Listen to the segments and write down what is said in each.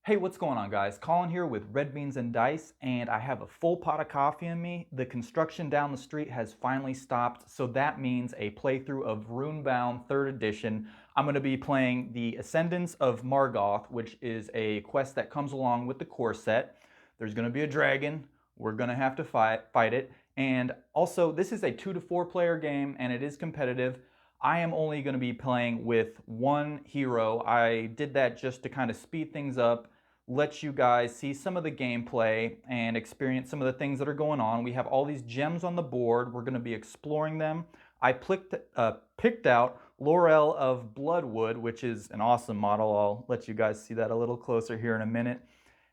Hey, what's going on, guys? Colin here with Red Beans and Dice, and I have a full pot of coffee in me. The construction down the street has finally stopped, so that means a playthrough of Runebound 3rd Edition. I'm going to be playing the Ascendance of Margath, which is a quest that comes along with the core set. There's going to be a dragon. We're going to have to fight it. And also, this is a 2 to 4 player game, and it is competitive. I am only going to be playing with one hero. I did that just to kind of speed things up, let you guys see some of the gameplay and experience some of the things that are going on. We have all these gems on the board. We're going to be exploring them. I picked out Laurel of Bloodwood, which is an awesome model. I'll let you guys see that a little closer here in a minute.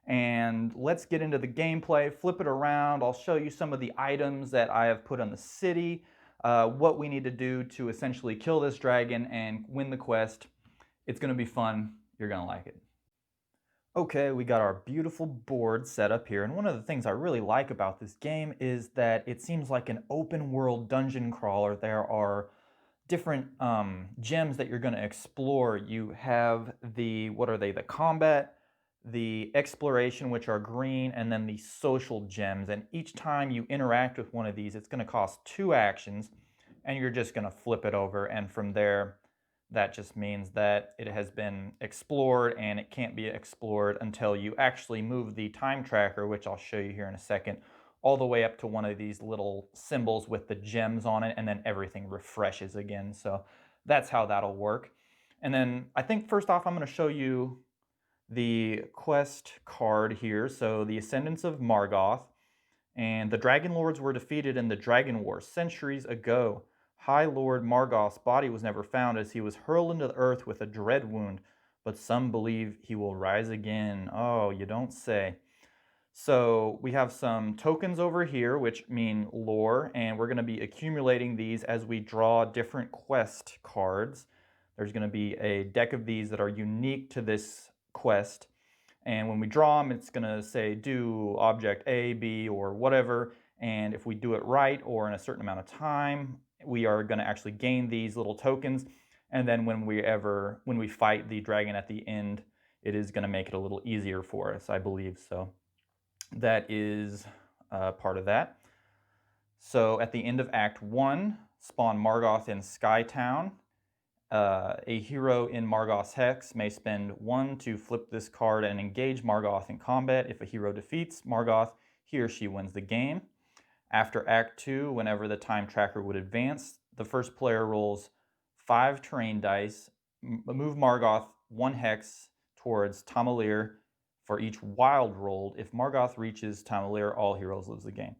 And let's get into the gameplay, flip it around. I'll show you some of the items that I have put on the city, what we need to do to essentially kill this dragon and win the quest. It's going to be fun. You're going to like it. Okay, we got our beautiful board set up here, and one of the things I really like about this game is that it seems like an open world dungeon crawler. There are different gems that you're going to explore. You have the, what are they, the combat, the exploration, which are green, and then the social gems. And each time you interact with one of these, it's going to cost 2 actions, and you're just going to flip it over, and from there, that just means that it has been explored, and it can't be explored until you actually move the time tracker, which I'll show you here in a second, all the way up to one of these little symbols with the gems on it, and then everything refreshes again. So that's how that'll work. And then I think first off, I'm going to show you the quest card here. So the Ascendance of Margath, and the Dragon Lords were defeated in the Dragon War centuries ago. High Lord Margoth's body was never found as he was hurled into the earth with a dread wound, but some believe he will rise again. Oh, you don't say. So we have some tokens over here, which mean lore, and we're going to be accumulating these as we draw different quest cards. There's going to be a deck of these that are unique to this quest, and when we draw them, it's going to say do object A, B, or whatever, and if we do it right or in a certain amount of time, we are going to actually gain these little tokens, and then when we fight the dragon at the end, it is going to make it a little easier for us, I believe. So that is part of that. So at the end of Act 1, spawn Margath in Skytown. A hero in Margoth's Hex may spend 1 to flip this card and engage Margath in combat. If a hero defeats Margath, he or she wins the game. After Act 2, whenever the time tracker would advance, the first player rolls 5 terrain dice, move Margath 1 hex towards Tamalir for each wild rolled. If Margath reaches Tamalir, all heroes lose the game.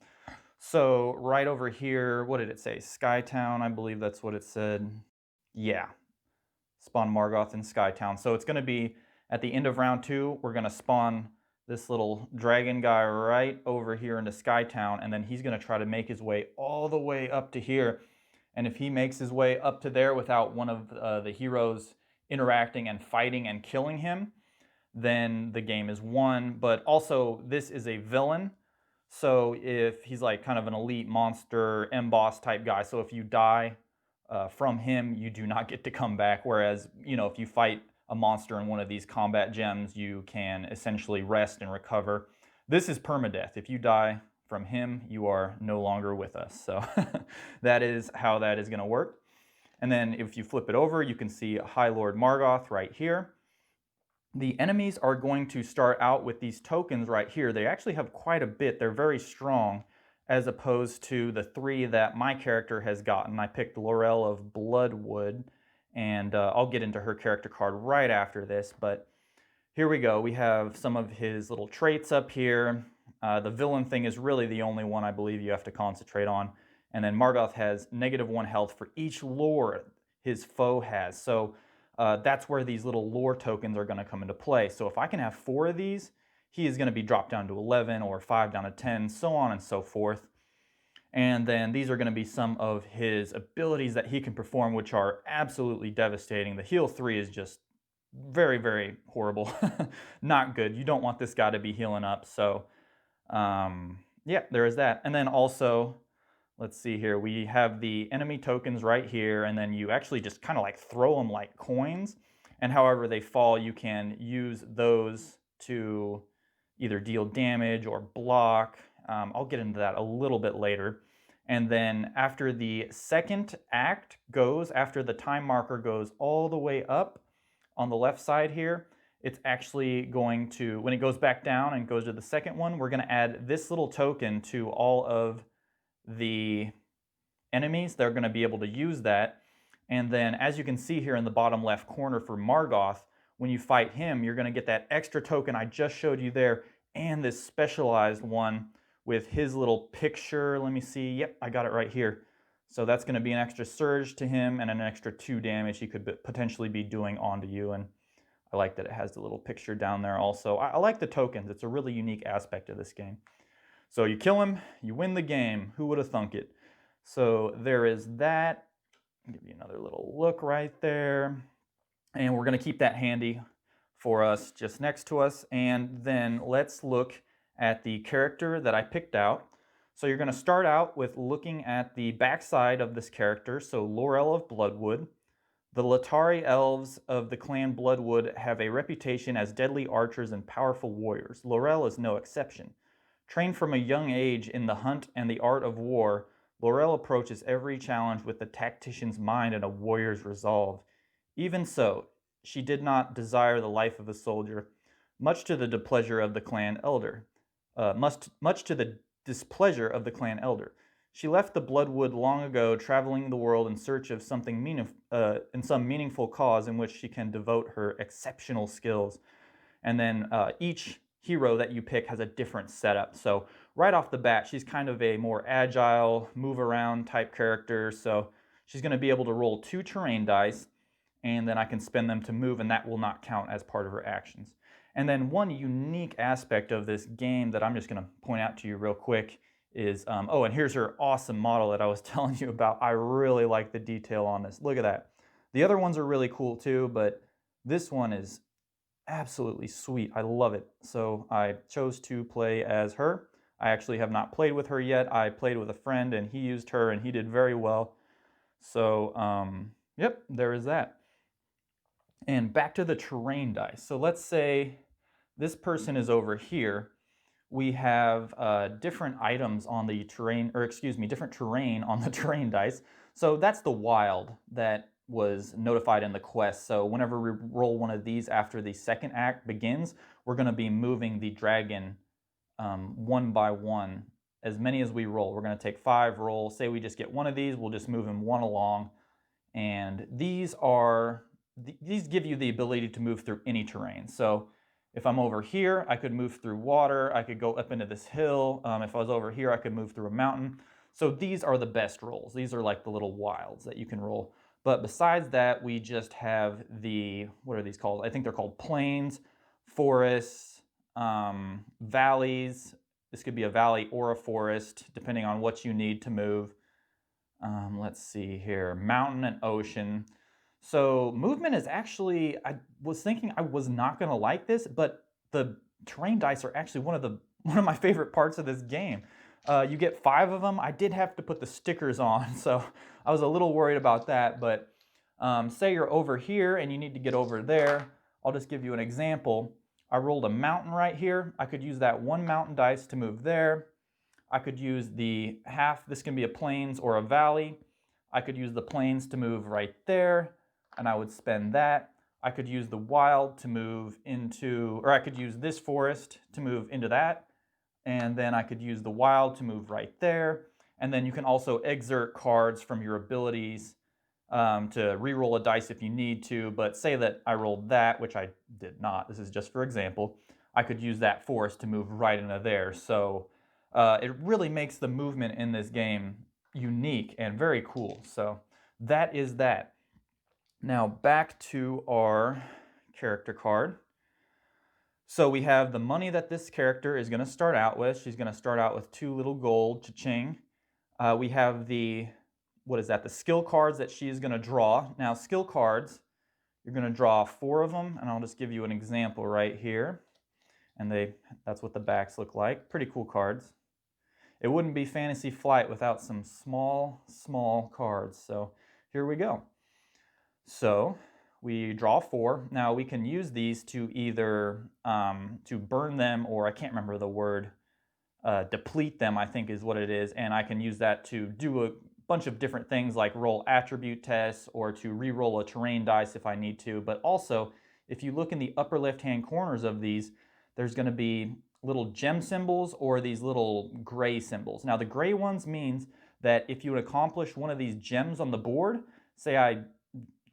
So right over here, what did it say? Skytown, I believe that's what it said. Yeah, spawn Margath in Skytown. So it's going to be at the end of round 2, we're going to spawn this little dragon guy right over here into Skytown, and then he's going to try to make his way all the way up to here. And if he makes his way up to there without one of the heroes interacting and fighting and killing him, then the game is won. But also, this is a villain. So if he's like kind of an elite monster, M-boss type guy, so if you die from him, you do not get to come back. Whereas, you know, if you fight a monster in one of these combat gems, you can essentially rest and recover. This is permadeath. If you die from him, you are no longer with us. So that is how that is going to work. And then if you flip it over, you can see High Lord Margath right here. The enemies are going to start out with these tokens right here. They actually have quite a bit. They're very strong, as opposed to the 3 that my character has gotten. I picked Laurel of Bloodwood, and I'll get into her character card right after this, but here we go. We have some of his little traits up here. The villain thing is really the only one I believe you have to concentrate on. And then Margath has -1 health for each lore his foe has. So that's where these little lore tokens are going to come into play. So if I can have 4 of these, he is going to be dropped down to 11 or 5 down to 10, so on and so forth. And then these are going to be some of his abilities that he can perform, which are absolutely devastating. The heal 3 is just very, very horrible. Not good. You don't want this guy to be healing up. So yeah, there is that. And then also, let's see here, we have the enemy tokens right here, and then you actually just kind of like throw them like coins, and however they fall, you can use those to either deal damage or block. I'll get into that a little bit later. And then after the second act goes, after the time marker goes all the way up on the left side here, it's actually going to, when it goes back down and goes to the second one, we're going to add this little token to all of the enemies. They're going to be able to use that. And then as you can see here in the bottom left corner for Margath, when you fight him, you're going to get that extra token I just showed you there and this specialized one with his little picture. Let me see. Yep, I got it right here. So that's going to be an extra surge to him and an extra 2 damage he could potentially be doing onto you. And I like that it has the little picture down there also. I like the tokens. It's a really unique aspect of this game. So you kill him, you win the game. Who would have thunk it? So there is that. I'll give you another little look right there. And we're going to keep that handy for us just next to us. And then let's look at the character that I picked out. So you're going to start out with looking at the backside of this character. So Laurel of Bloodwood. The Latari elves of the clan Bloodwood have a reputation as deadly archers and powerful warriors. Laurel is no exception. Trained from a young age in the hunt and the art of war, Laurel approaches every challenge with a tactician's mind and a warrior's resolve. Even so, she did not desire the life of a soldier, much to the displeasure of the clan elder. She left the Bloodwood long ago, traveling the world in search of something some meaningful cause in which she can devote her exceptional skills. And then each hero that you pick has a different setup. So right off the bat, she's kind of a more agile, move around type character. So she's going to be able to roll 2 terrain dice, and then I can spend them to move, and that will not count as part of her actions. And then one unique aspect of this game that I'm just going to point out to you real quick is, oh, and here's her awesome model that I was telling you about. I really like the detail on this. Look at that. The other ones are really cool too, but this one is absolutely sweet. I love it. So I chose to play as her. I actually have not played with her yet. I played with a friend and he used her and he did very well. So, yep, there is that. And back to the terrain dice. So let's say this person is over here. We have different items on the terrain, or excuse me, different terrain on the terrain dice. So that's the wild that was notified in the quest. So whenever we roll one of these after the second act begins, we're going to be moving the dragon one by one. As many as we roll. We're going to take 5 rolls. Say we just get one of these, we'll just move him one along. And these give you the ability to move through any terrain. So if I'm over here, I could move through water. I could go up into this hill. If I was over here, I could move through a mountain. So these are the best rolls. These are like the little wilds that you can roll. But besides that, we just have the, what are these called? I think they're called plains, forests, valleys. This could be a valley or a forest, depending on what you need to move. Let's see here, mountain and ocean. So movement is actually, I was thinking I was not going to like this, but the terrain dice are actually one of my favorite parts of this game. You get 5 of them. I did have to put the stickers on, so I was a little worried about that. But say you're over here and you need to get over there. I'll just give you an example. I rolled a mountain right here. I could use that 1 mountain dice to move there. I could use the half, this can be a plains or a valley. I could use the plains to move right there, and I would spend that. I could use the wild to move into, or I could use this forest to move into that, and then I could use the wild to move right there. And then you can also exert cards from your abilities to re-roll a dice if you need to, but say that I rolled that, which I did not, this is just for example, I could use that forest to move right into there. So it really makes the movement in this game unique and very cool. So that is that. Now back to our character card. So we have the money that this character is going to start out with. She's going to start out with 2 little gold, cha-ching. We have the, what is that, the skill cards that she is going to draw. Now skill cards, you're going to draw 4 of them, and I'll just give you an example right here. And that's what the backs look like. Pretty cool cards. It wouldn't be Fantasy Flight without some small cards. So here we go. So We draw 4. Now we can use these to either to burn them, or I can't remember the word, deplete them, I think is what it is, and I can use that to do a bunch of different things like roll attribute tests or to re-roll a terrain dice if I need to. But also, if you look in the upper left-hand corners of these, there's going to be little gem symbols or these little gray symbols. Now the gray ones means that if you would accomplish one of these gems on the board, say I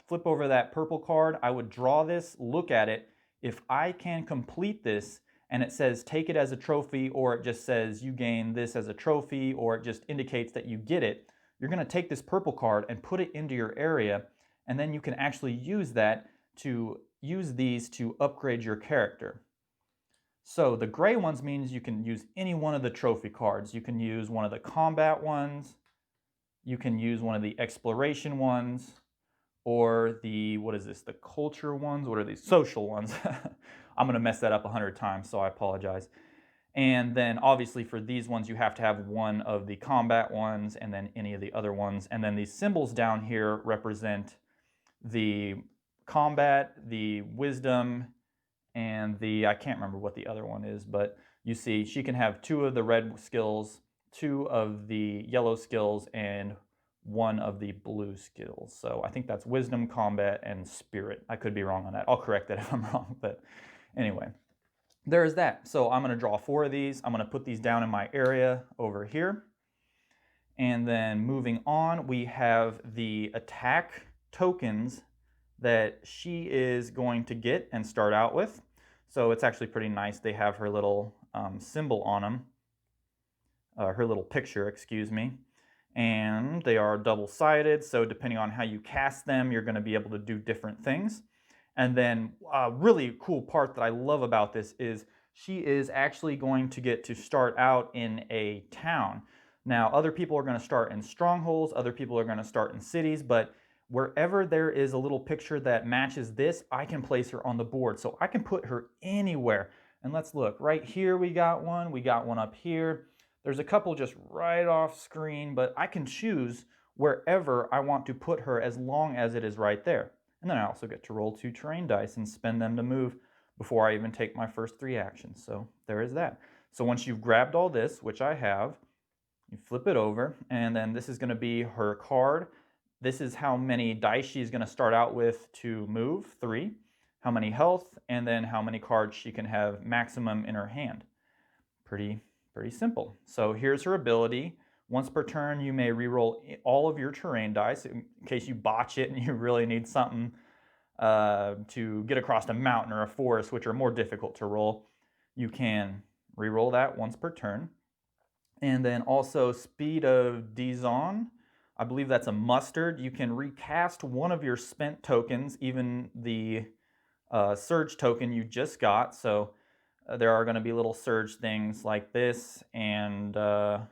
flip over that purple card, I would draw this, look at it. If I can complete this and it says take it as a trophy, or it just says you gain this as a trophy, or it just indicates that you get it, you're going to take this purple card and put it into your area, and then you can actually use that to use these to upgrade your character. So the gray ones means you can use any one of the trophy cards. You can use one of the combat ones, you can use one of the exploration ones, or the, what is this, the culture ones? What are these? Social ones. I'm going to mess that up 100 times, so I apologize. And then obviously for these ones, you have to have one of the combat ones and then any of the other ones. And then these symbols down here represent the combat, the wisdom, and the, I can't remember what the other one is, but you see she can have 2 of the red skills, 2 of the yellow skills, and 1 of the blue skills. So I think that's wisdom, combat, and spirit. I could be wrong on that. I'll correct that if I'm wrong, but anyway. There's that. So I'm going to draw 4 of these. I'm going to put these down in my area over here. And then moving on, we have the attack tokens that she is going to get and start out with. So it's actually pretty nice. They have her little symbol on them, her little picture, excuse me. And they are double-sided, so depending on how you cast them, you're going to be able to do different things. And then a really cool part that I love about this is she is actually going to get to start out in a town. Now, other people are going to start in strongholds, other people are going to start in cities, but wherever there is a little picture that matches this, I can place her on the board. So I can put her anywhere. And let's look. Right here we got one up here. There's a couple just right off screen, but I can choose wherever I want to put her as long as it is right there. And then I also get to roll 2 terrain dice and spend them to move before I even take my first 3 actions. So there is that. So once you've grabbed all this, which I have, you flip it over, and then this is going to be her card. This is how many dice she's going to start out with to move, 3, how many health, and then how many cards she can have maximum in her hand. Pretty simple. So here's her ability. Once per turn, you may reroll all of your terrain dice in case you botch it and you really need something to get across a mountain or a forest, which are more difficult to roll. You can reroll that once per turn. And then also Speed of Dizon. I believe that's a mustard. You can recast one of your spent tokens, even the surge token you just got. So there are going to be little surge things like this, and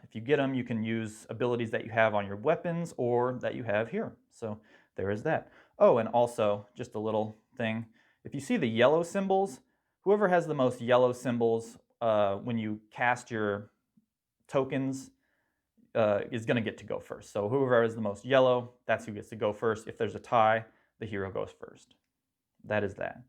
if you get them, you can use abilities that you have on your weapons or that you have here. So there is that. Oh, and also, just a little thing. If you see the yellow symbols, whoever has the most yellow symbols when you cast your tokens is going to get to go first. So whoever has the most yellow, that's who gets to go first. If there's a tie, the hero goes first. That is that.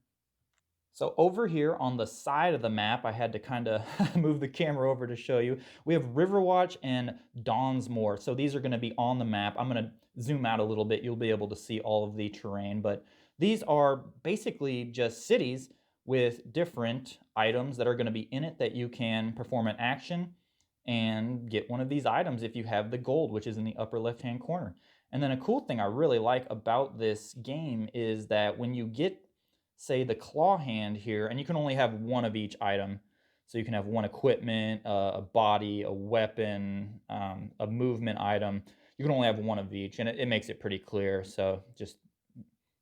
So over here on the side of the map, I had to kind of move the camera over to show you. We have Riverwatch and Dawnsmore. So these are going to be on the map. I'm going to zoom out a little bit. You'll be able to see all of the terrain. But these are basically just cities with different items that are going to be in it that you can perform an action and get one of these items if you have the gold, which is in the upper left-hand corner. And then a cool thing I really like about this game is that when you get, say, the claw hand here, and you can only have one of each item. So you can have one equipment, a body, a weapon, a movement item. You can only have one of each, and it makes it pretty clear. So just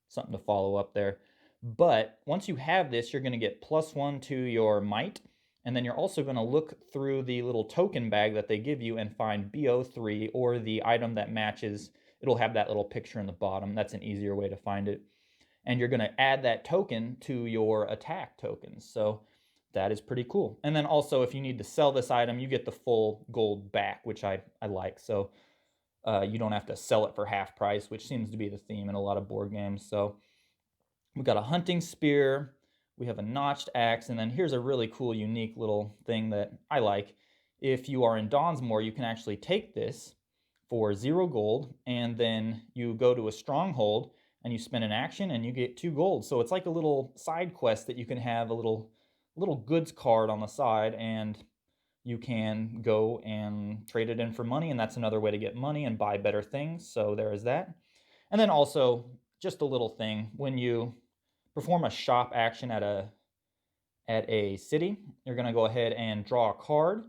something to follow up there. But once you have this, you're going to get +1 to your might. And then you're also going to look through the little token bag that they give you and find BO3 or the item that matches. It'll have that little picture in the bottom. That's an easier way to find it. And you're going to add that token to your attack tokens. So that is pretty cool. And then also, if you need to sell this item, you get the full gold back, which I like. So you don't have to sell it for half price, which seems to be the theme in a lot of board games. So We got a hunting spear, we have a notched axe, and then here's a really cool, unique little thing that I like. If you are in Donsmore, you can actually take this for 0 gold, and then you go to a stronghold and you spend an action and you get 2 gold. So it's like a little side quest that you can have a little goods card on the side, and you can go and trade it in for money, and that's another way to get money and buy better things. So there is that. And then also, just a little thing, when you perform a shop action at a city, you're going to go ahead and draw a card,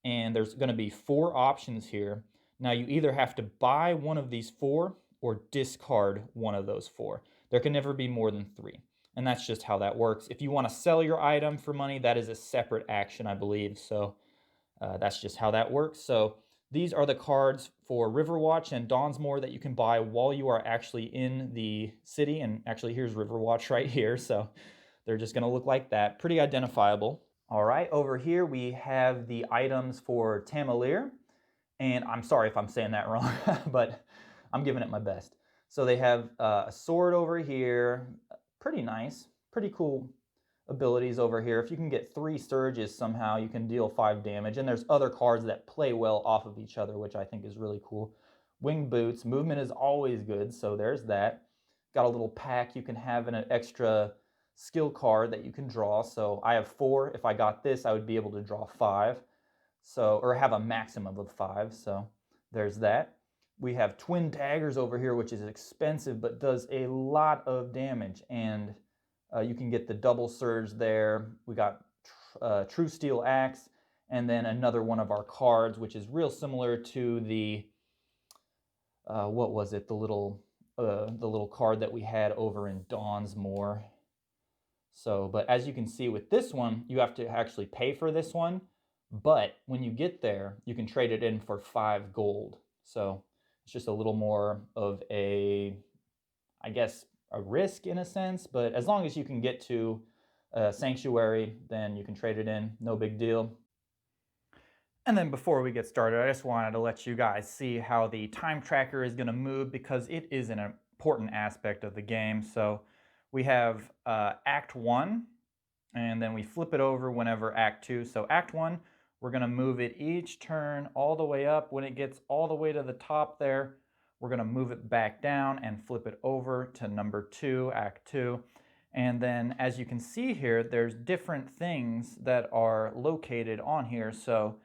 and there's going to be 4 options here. Now you either have to buy one of these 4 or discard one of those 4. There can never be more than 3. And that's just how that works. If you want to sell your item for money, that is a separate action, I believe. So that's just how that works. So these are the cards for Riverwatch and Donsmore that you can buy while you are actually in the city. And actually, here's Riverwatch right here. So they're just going to look like that. Pretty identifiable. All right, over here we have the items for Tamalir. And I'm sorry if I'm saying that wrong, but I'm giving it my best. So they have a sword over here. Pretty nice. Pretty cool abilities over here. If you can get 3 surges somehow, you can deal 5 damage. And there's other cards that play well off of each other, which I think is really cool. Winged boots. Movement is always good, so there's that. Got a little pack you can have in an extra skill card that you can draw. So I have 4. If I got this, I would be able to draw 5. So, or have a maximum of 5. So there's that. We have twin daggers over here, which is expensive but does a lot of damage, and you can get the double surge there. We got True Steel Axe, and then another one of our cards, which is real similar to the what was it? The little card that we had over in Dawnsmore. So, but as you can see with this one, you have to actually pay for this one. But when you get there, you can trade it in for 5 gold. So it's just a little more of a, I guess, a risk in a sense. But as long as you can get to Sanctuary, then you can trade it in. No big deal. And then before we get started, I just wanted to let you guys see how the time tracker is going to move, because it is an important aspect of the game. So we have Act 1, and then we flip it over whenever Act 2. So Act 1, we're going to move it each turn all the way up. When it gets all the way to the top there, we're going to move it back down and flip it over to number 2, Act 2. And then as you can see here, there's different things that are located on here. So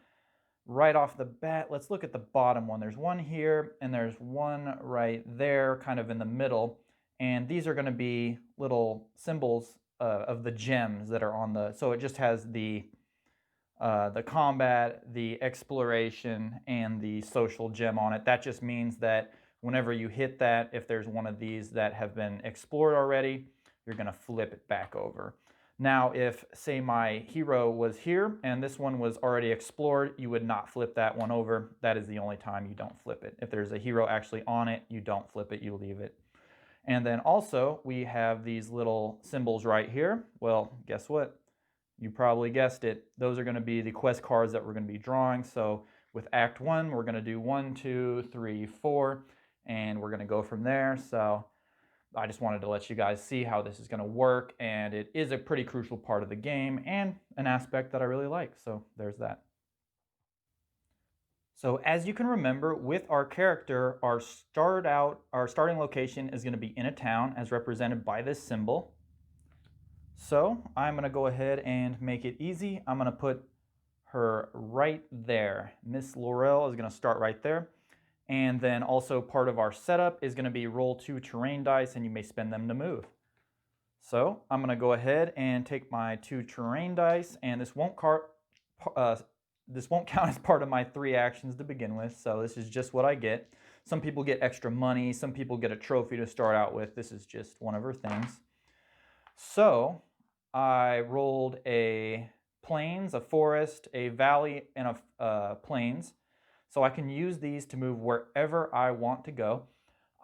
right off the bat, let's look at the bottom one. There's one here, and there's one right there, kind of in the middle. And these are going to be little symbols of the gems that are on the, so it just has the combat, the exploration, and the social gem on it. That just means that whenever you hit that, if there's one of these that have been explored already, you're going to flip it back over. Now, if, say, my hero was here and this one was already explored, you would not flip that one over. That is the only time you don't flip it. If there's a hero actually on it, you don't flip it, you leave it. And then also, we have these little symbols right here. Well, guess what? You probably guessed it. Those are going to be the quest cards that we're going to be drawing. So with Act 1, we're going to do 1, 2, 3, 4, and we're going to go from there. So I just wanted to let you guys see how this is going to work, and it is a pretty crucial part of the game and an aspect that I really like. So there's that. So as you can remember, with our character, our starting location is going to be in a town, as represented by this symbol. So I'm going to go ahead and make it easy. I'm going to put her right there. Miss Laurel is going to start right there. And then also part of our setup is going to be roll 2 terrain dice, and you may spend them to move. So I'm going to go ahead and take my 2 terrain dice, and this won't count as part of my 3 actions to begin with, so this is just what I get. Some people get extra money, some people get a trophy to start out with. This is just one of her things. So I rolled a plains, a forest, a valley, and a plains. So I can use these to move wherever I want to go.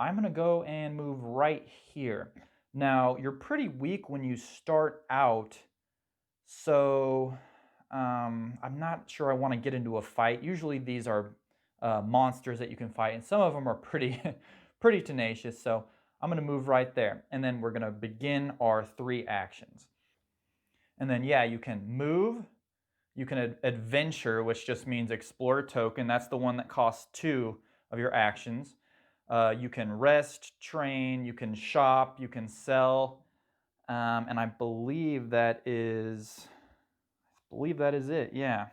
I'm going to go and move right here. Now, you're pretty weak when you start out, so I'm not sure I want to get into a fight. Usually these are monsters that you can fight, and some of them are pretty, pretty tenacious. So I'm going to move right there. And then we're going to begin our 3 actions. And then, yeah, you can move. You can adventure, which just means explore token. That's the one that costs 2 of your actions. You can rest, train, you can shop, you can sell, and I believe that is it, yeah.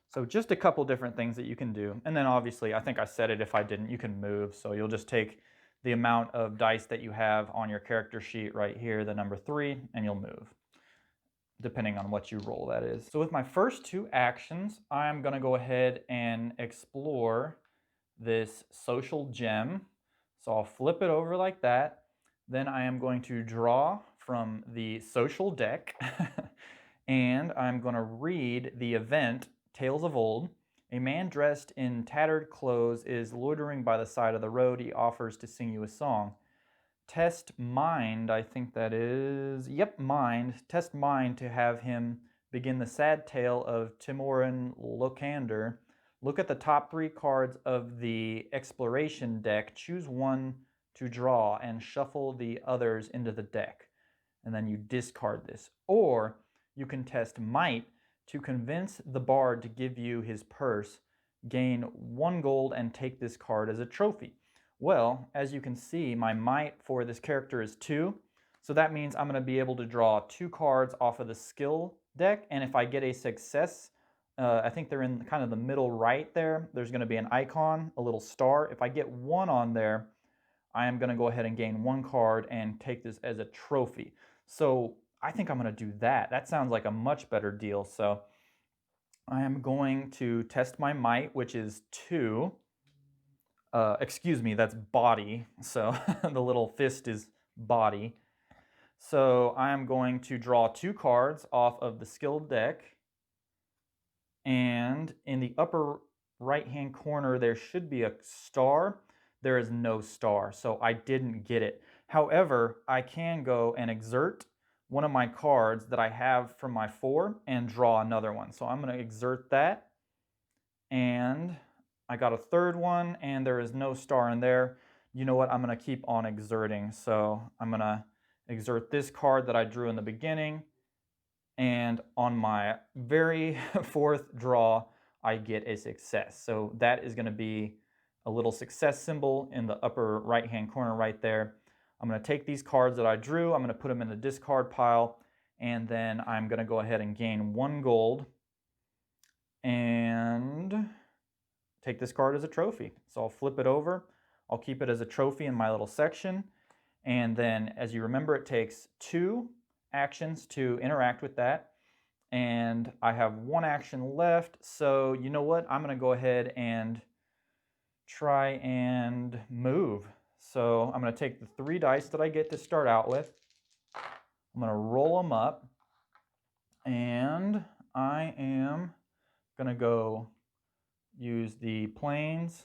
So just a couple different things that you can do. And then obviously, I think I said it if I didn't, you can move. So you'll just take the amount of dice that you have on your character sheet right here, the number 3, and you'll move, depending on what you roll, that is. So with my first 2 actions, I'm going to go ahead and explore this social gem. So I'll flip it over like that. Then I am going to draw from the social deck and I'm going to read the event, Tales of Old. A man dressed in tattered clothes is loitering by the side of the road. He offers to sing you a song. Test mind, I think that is, yep, mind. Test mind to have him begin the sad tale of Timorin Locander. Look at the top 3 cards of the exploration deck. Choose one to draw and shuffle the others into the deck. And then you discard this. Or you can test might to convince the bard to give you his purse. Gain 1 gold and take this card as a trophy. Well, as you can see, my might for this character is 2. So that means I'm going to be able to draw 2 cards off of the skill deck. And if I get a success, I think they're in kind of the middle right there. There's going to be an icon, a little star. If I get 1 on there, I am going to go ahead and gain 1 card and take this as a trophy. So I think I'm going to do that. That sounds like a much better deal. So I am going to test my might, which is 2. Excuse me, that's body. So the little fist is body. So I am going to draw 2 cards off of the skill deck. And in the upper right-hand corner, there should be a star. There is no star, so I didn't get it. However, I can go and exert one of my cards that I have from my 4 and draw another one. So I'm going to exert that. And I got a 3rd one, and there is no star in there. You know what? I'm going to keep on exerting. So I'm going to exert this card that I drew in the beginning. And on my very 4th draw, I get a success. So that is going to be a little success symbol in the upper right-hand corner right there. I'm going to take these cards that I drew, I'm going to put them in the discard pile, and then I'm going to go ahead and gain 1 gold and take this card as a trophy. So I'll flip it over. I'll keep it as a trophy in my little section. And then, as you remember, it takes 2 actions to interact with that. And I have 1 action left. So you know what? I'm going to go ahead and try and move. So I'm going to take the 3 dice that I get to start out with. I'm going to roll them up. And I am going to go use the planes,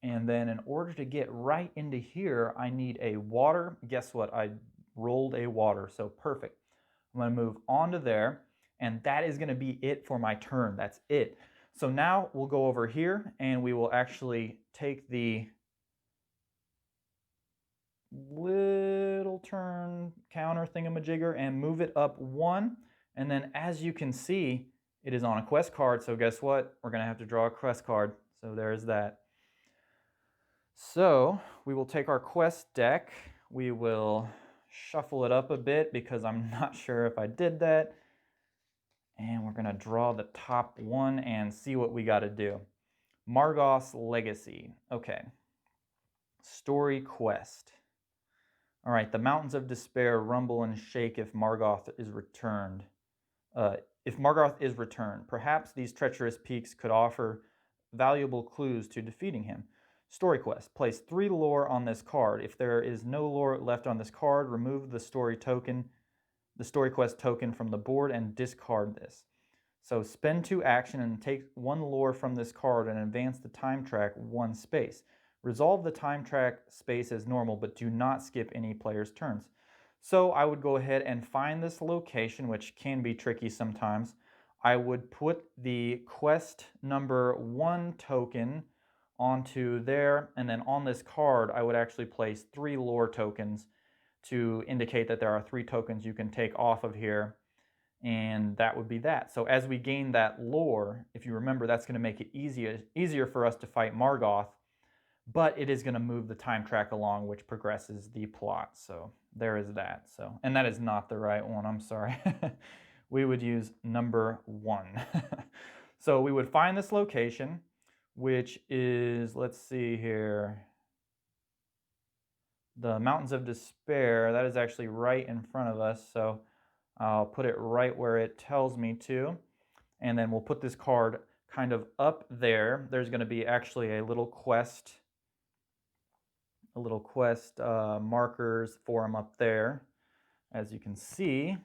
and then in order to get right into here, I need a water. Guess what? I rolled a water, so perfect. I'm going to move onto there, and that is going to be it for my turn. That's it. So now we'll go over here, and we will actually take the little turn counter thingamajigger and move it up 1. And then as you can see, it is on a quest card, so guess what? We're going to have to draw a quest card. So there's that. So we will take our quest deck. We will shuffle it up a bit because I'm not sure if I did that. And we're going to draw the top 1 and see what we got to do. Margath's Legacy. Okay. Story quest. All right, the mountains of despair rumble and shake if Margath is returned. Perhaps these treacherous peaks could offer valuable clues to defeating him. Story quest. Place 3 lore on this card. If there is no lore left on this card, remove the story quest token from the board and discard this. So spend 2 action and take 1 lore from this card and advance the time track 1 space. Resolve the time track space as normal, but do not skip any player's turns. So I would go ahead and find this location, which can be tricky sometimes. I would put the quest number 1 token onto there, and then on this card I would actually place 3 lore tokens to indicate that there are 3 tokens you can take off of here, and that would be that. So as we gain that lore, if you remember, that's going to make it easier for us to fight Margath, but it is going to move the time track along, which progresses the plot. So there is that. So, and that is not the right one, I'm sorry. We would use number 1. So we would find this location, which is, let's see here, the Mountains of Despair. That is actually right in front of us, so I'll put it right where it tells me to, and then we'll put this card kind of up there. There's going to be actually a little quest markers for them up there, as you can see.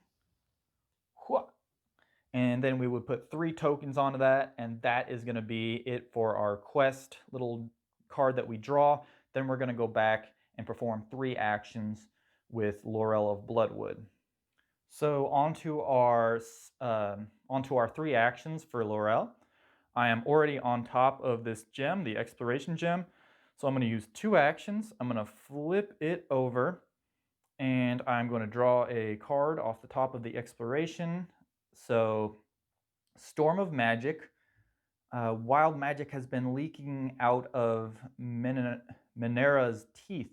And then we would put 3 tokens onto that, and that is going to be it for our quest little card that we draw. Then we're going to go back and perform 3 actions with Laurel of Bloodwood. So onto our 3 actions for Laurel. I am already on top of this gem, the exploration gem. So I'm going to use 2 actions. I'm going to flip it over, and I'm going to draw a card off the top of the exploration. So, Storm of Magic. Wild magic has been leaking out of Minera's teeth,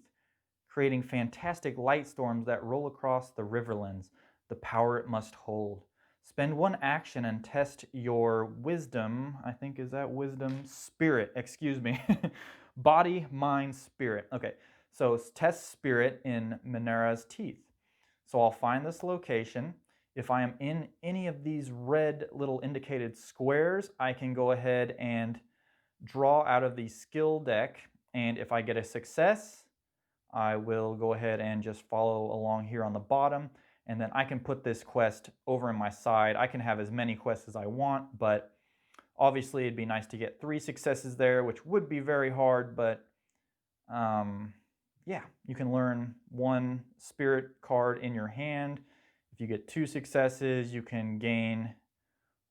creating fantastic light storms that roll across the riverlands. The power it must hold. Spend 1 action and test your wisdom. I think, is that wisdom? Spirit, excuse me. Body, mind, spirit. Okay, so test spirit in Minera's teeth. So I'll find this location. If I am in any of these red little indicated squares, I can go ahead and draw out of the skill deck. And if I get a success, I will go ahead and just follow along here on the bottom. And then I can put this quest over in my side. I can have as many quests as I want, but obviously it'd be nice to get 3 successes there, which would be very hard, but yeah, you can learn 1 spirit card in your hand. If you get 2 successes, you can gain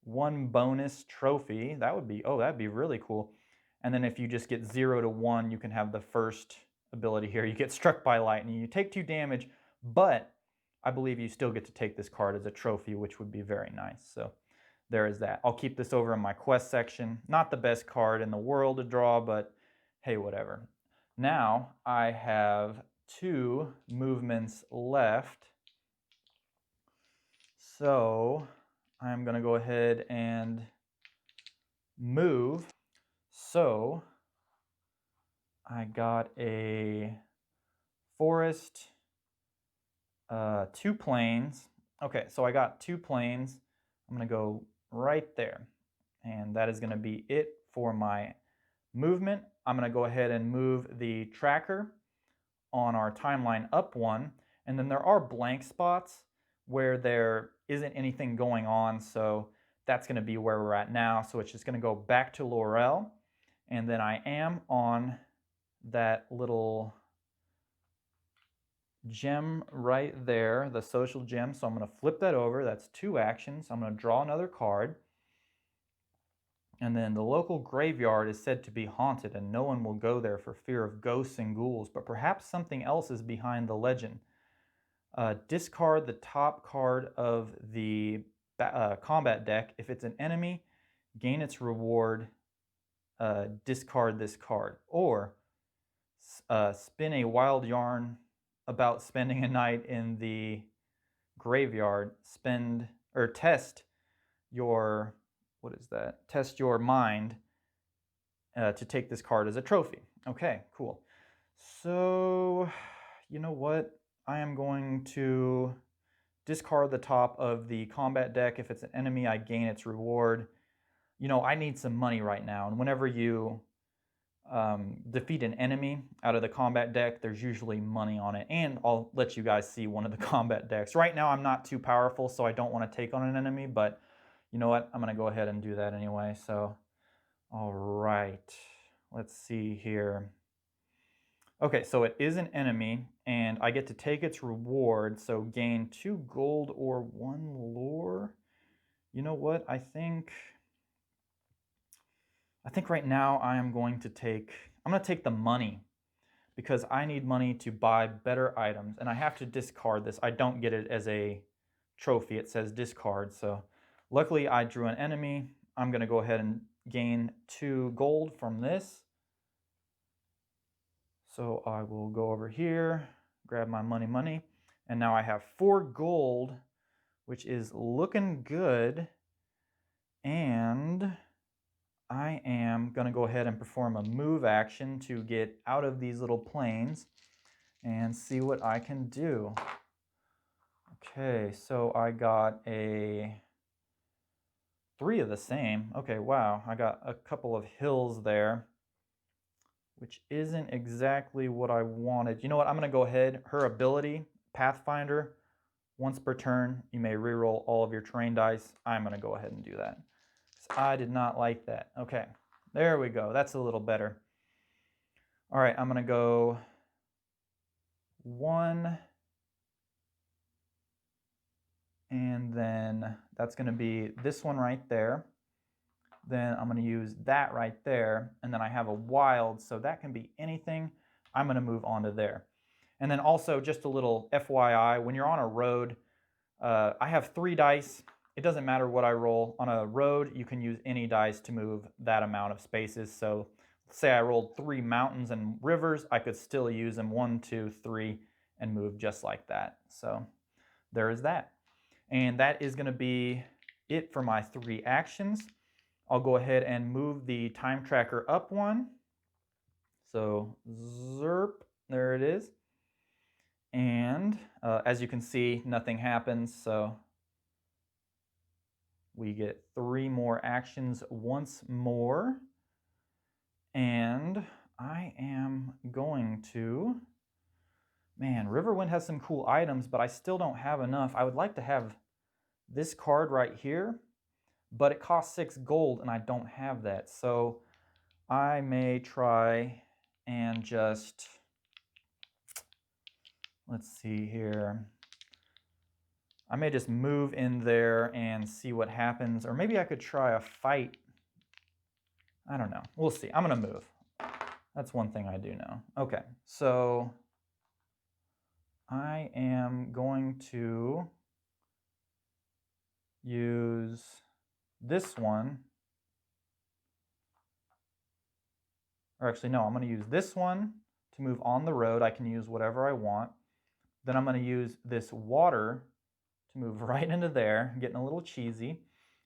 1 bonus trophy. That would be, that'd be really cool. And then if you just get 0 to 1, you can have the first ability here. You get struck by lightning. You take 2 damage, but I believe you still get to take this card as a trophy, which would be very nice. So there is that. I'll keep this over in my quest section. Not the best card in the world to draw, but hey, whatever. Now I have 2 movements left. So I'm going to go ahead and move. So I got a forest, 2 plains. Okay, so I got 2 plains. I'm going to go right there. And that is going to be it for my movement. I'm going to go ahead and move the tracker on our timeline up 1. And then there are blank spots where there isn't anything going on, so that's going to be where we're at now. So it's just going to go back to Laurel, and then I am on that little gem right there, the social gem. So I'm going to flip that over. That's 2 actions. I'm going to draw another card, and then the local graveyard is said to be haunted, and no one will go there for fear of ghosts and ghouls, but perhaps something else is behind the legend. Discard the top card of the combat deck. If it's an enemy, gain its reward, discard this card. Or spin a wild yarn about spending a night in the graveyard. Test your, test your mind to take this card as a trophy. Okay, cool. So, you know what? I am going to discard the top of the combat deck. If it's an enemy, I gain its reward. You know, I need some money right now, and whenever you defeat an enemy out of the combat deck, there's usually money on it, and I'll let you guys see one of the combat decks. Right now, I'm not too powerful, so I don't want to take on an enemy, but you know what? I'm going to go ahead and do that anyway. So, all right, let's see here. Okay, so it is an enemy, and I get to take its reward, so gain 2 gold or 1 lore. You know what? I think think right now I'm going to take the money, because I need money to buy better items, and I have to discard this. I don't get it as a trophy. It says discard, so luckily I drew an enemy. I'm going to go ahead and gain 2 gold from this. So I will go over here, grab my money, and now I have 4 gold, which is looking good, and I am going to go ahead and perform a move action to get out of these little planes and see what I can do. Okay, so I got a 3 of the same. Okay, wow, I got a couple of hills there, which isn't exactly what I wanted. You know what, I'm going to go ahead. Her ability, Pathfinder, once per turn, you may reroll all of your terrain dice. I'm going to go ahead and do that. I did not like that. Okay, there we go. That's a little better. All right, I'm going to go 1, and then that's going to be this one right there. Then I'm going to use that right there, and then I have a wild, so that can be anything. I'm going to move on to there. And then also, just a little FYI, when you're on a road, I have 3 dice. It doesn't matter what I roll. On a road, you can use any dice to move that amount of spaces. So say I rolled 3 mountains and rivers, I could still use them 1, 2, 3 and move just like that. So there is that. And that is going to be it for my 3 actions. I'll go ahead and move the time tracker up 1. So zerp, there it is. And as you can see, nothing happens. So we get 3 more actions once more. And I am going to... Man, Riverwind has some cool items, but I still don't have enough. I would like to have this card right here, but it costs 6 gold, and I don't have that. So I may try and just... Let's see here. I may just move in there and see what happens. Or maybe I could try a fight. I don't know. We'll see. I'm going to move. That's one thing I do know. Okay, so I am going to use this one. Or actually, no, I'm going to use this one to move on the road. I can use whatever I want. Then I'm going to use this water to move right into there, getting a little cheesy.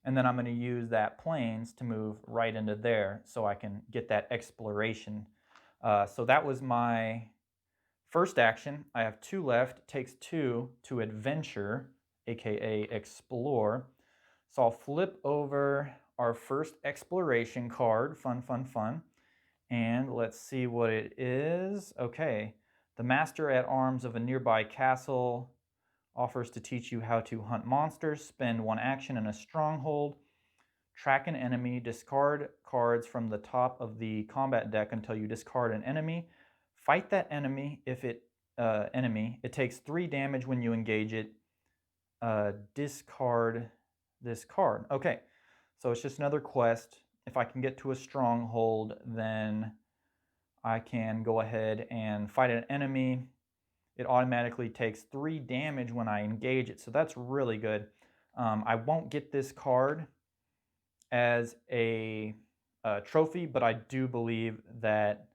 And then I'm going to use that plains to move right into there so I can get that exploration. So that was my first action. I have 2 left. It takes 2 to adventure, aka explore. So I'll flip over our first exploration card. Fun, fun, fun. And let's see what it is. Okay. The master at arms of a nearby castle offers to teach you how to hunt monsters. Spend 1 action in a stronghold. Track an enemy. Discard cards from the top of the combat deck until you discard an enemy. Fight that enemy. If it takes 3 damage when you engage it. Discard this card. Okay, so it's just another quest. If I can get to a stronghold, then I can go ahead and fight an enemy. It automatically takes 3 damage when I engage it, so that's really good. I won't get this card as a trophy, but I do believe that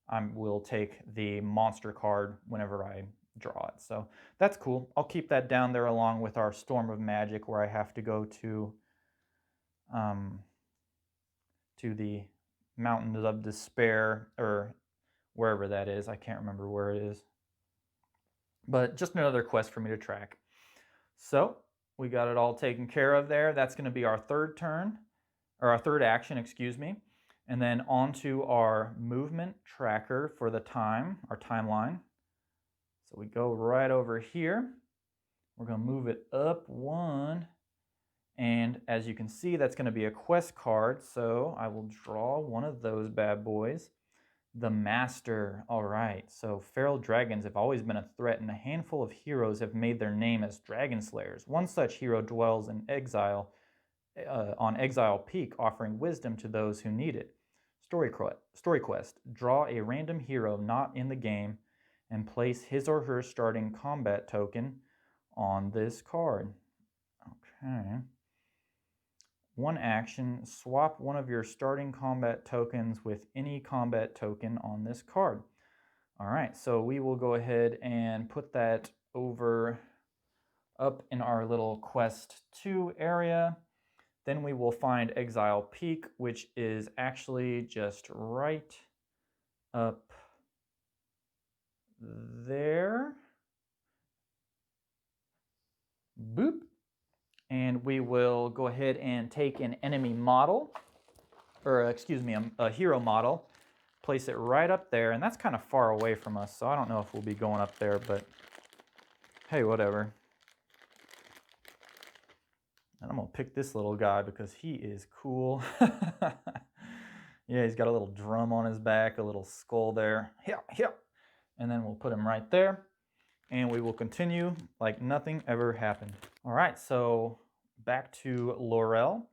I will take the monster card whenever I draw it. So that's cool. I'll keep that down there along with our Storm of Magic, where I have to go to the Mountains of Despair, or wherever that is. I can't remember where it is. But just another quest for me to track. So we got it all taken care of there. That's going to be our 3rd turn, or our 3rd action, excuse me. And then on to our movement tracker for the time, our timeline. So we go right over here. We're going to move it up 1. And as you can see, that's going to be a quest card. So I will draw one of those bad boys. The Master. All right. So feral dragons have always been a threat, and a handful of heroes have made their name as dragon slayers. One such hero dwells in exile, on Exile Peak, offering wisdom to those who need it. Story quest. Draw a random hero not in the game and place his or her starting combat token on this card. Okay. One action, swap one of your starting combat tokens with any combat token on this card. All right, so we will go ahead and put that over up in our little quest 2 area. Then we will find Exile Peak, which is actually just right up there. Boop. And we will go ahead and take an enemy model, or excuse me, a hero model, place it right up there, and that's kind of far away from us, so I don't know if we'll be going up there, but hey, whatever. And I'm gonna pick this little guy because he is cool. Yeah, he's got a little drum on his back, a little skull there. Yeah. And then we'll put him right there. And we will continue like nothing ever happened. All right, so back to Laurel.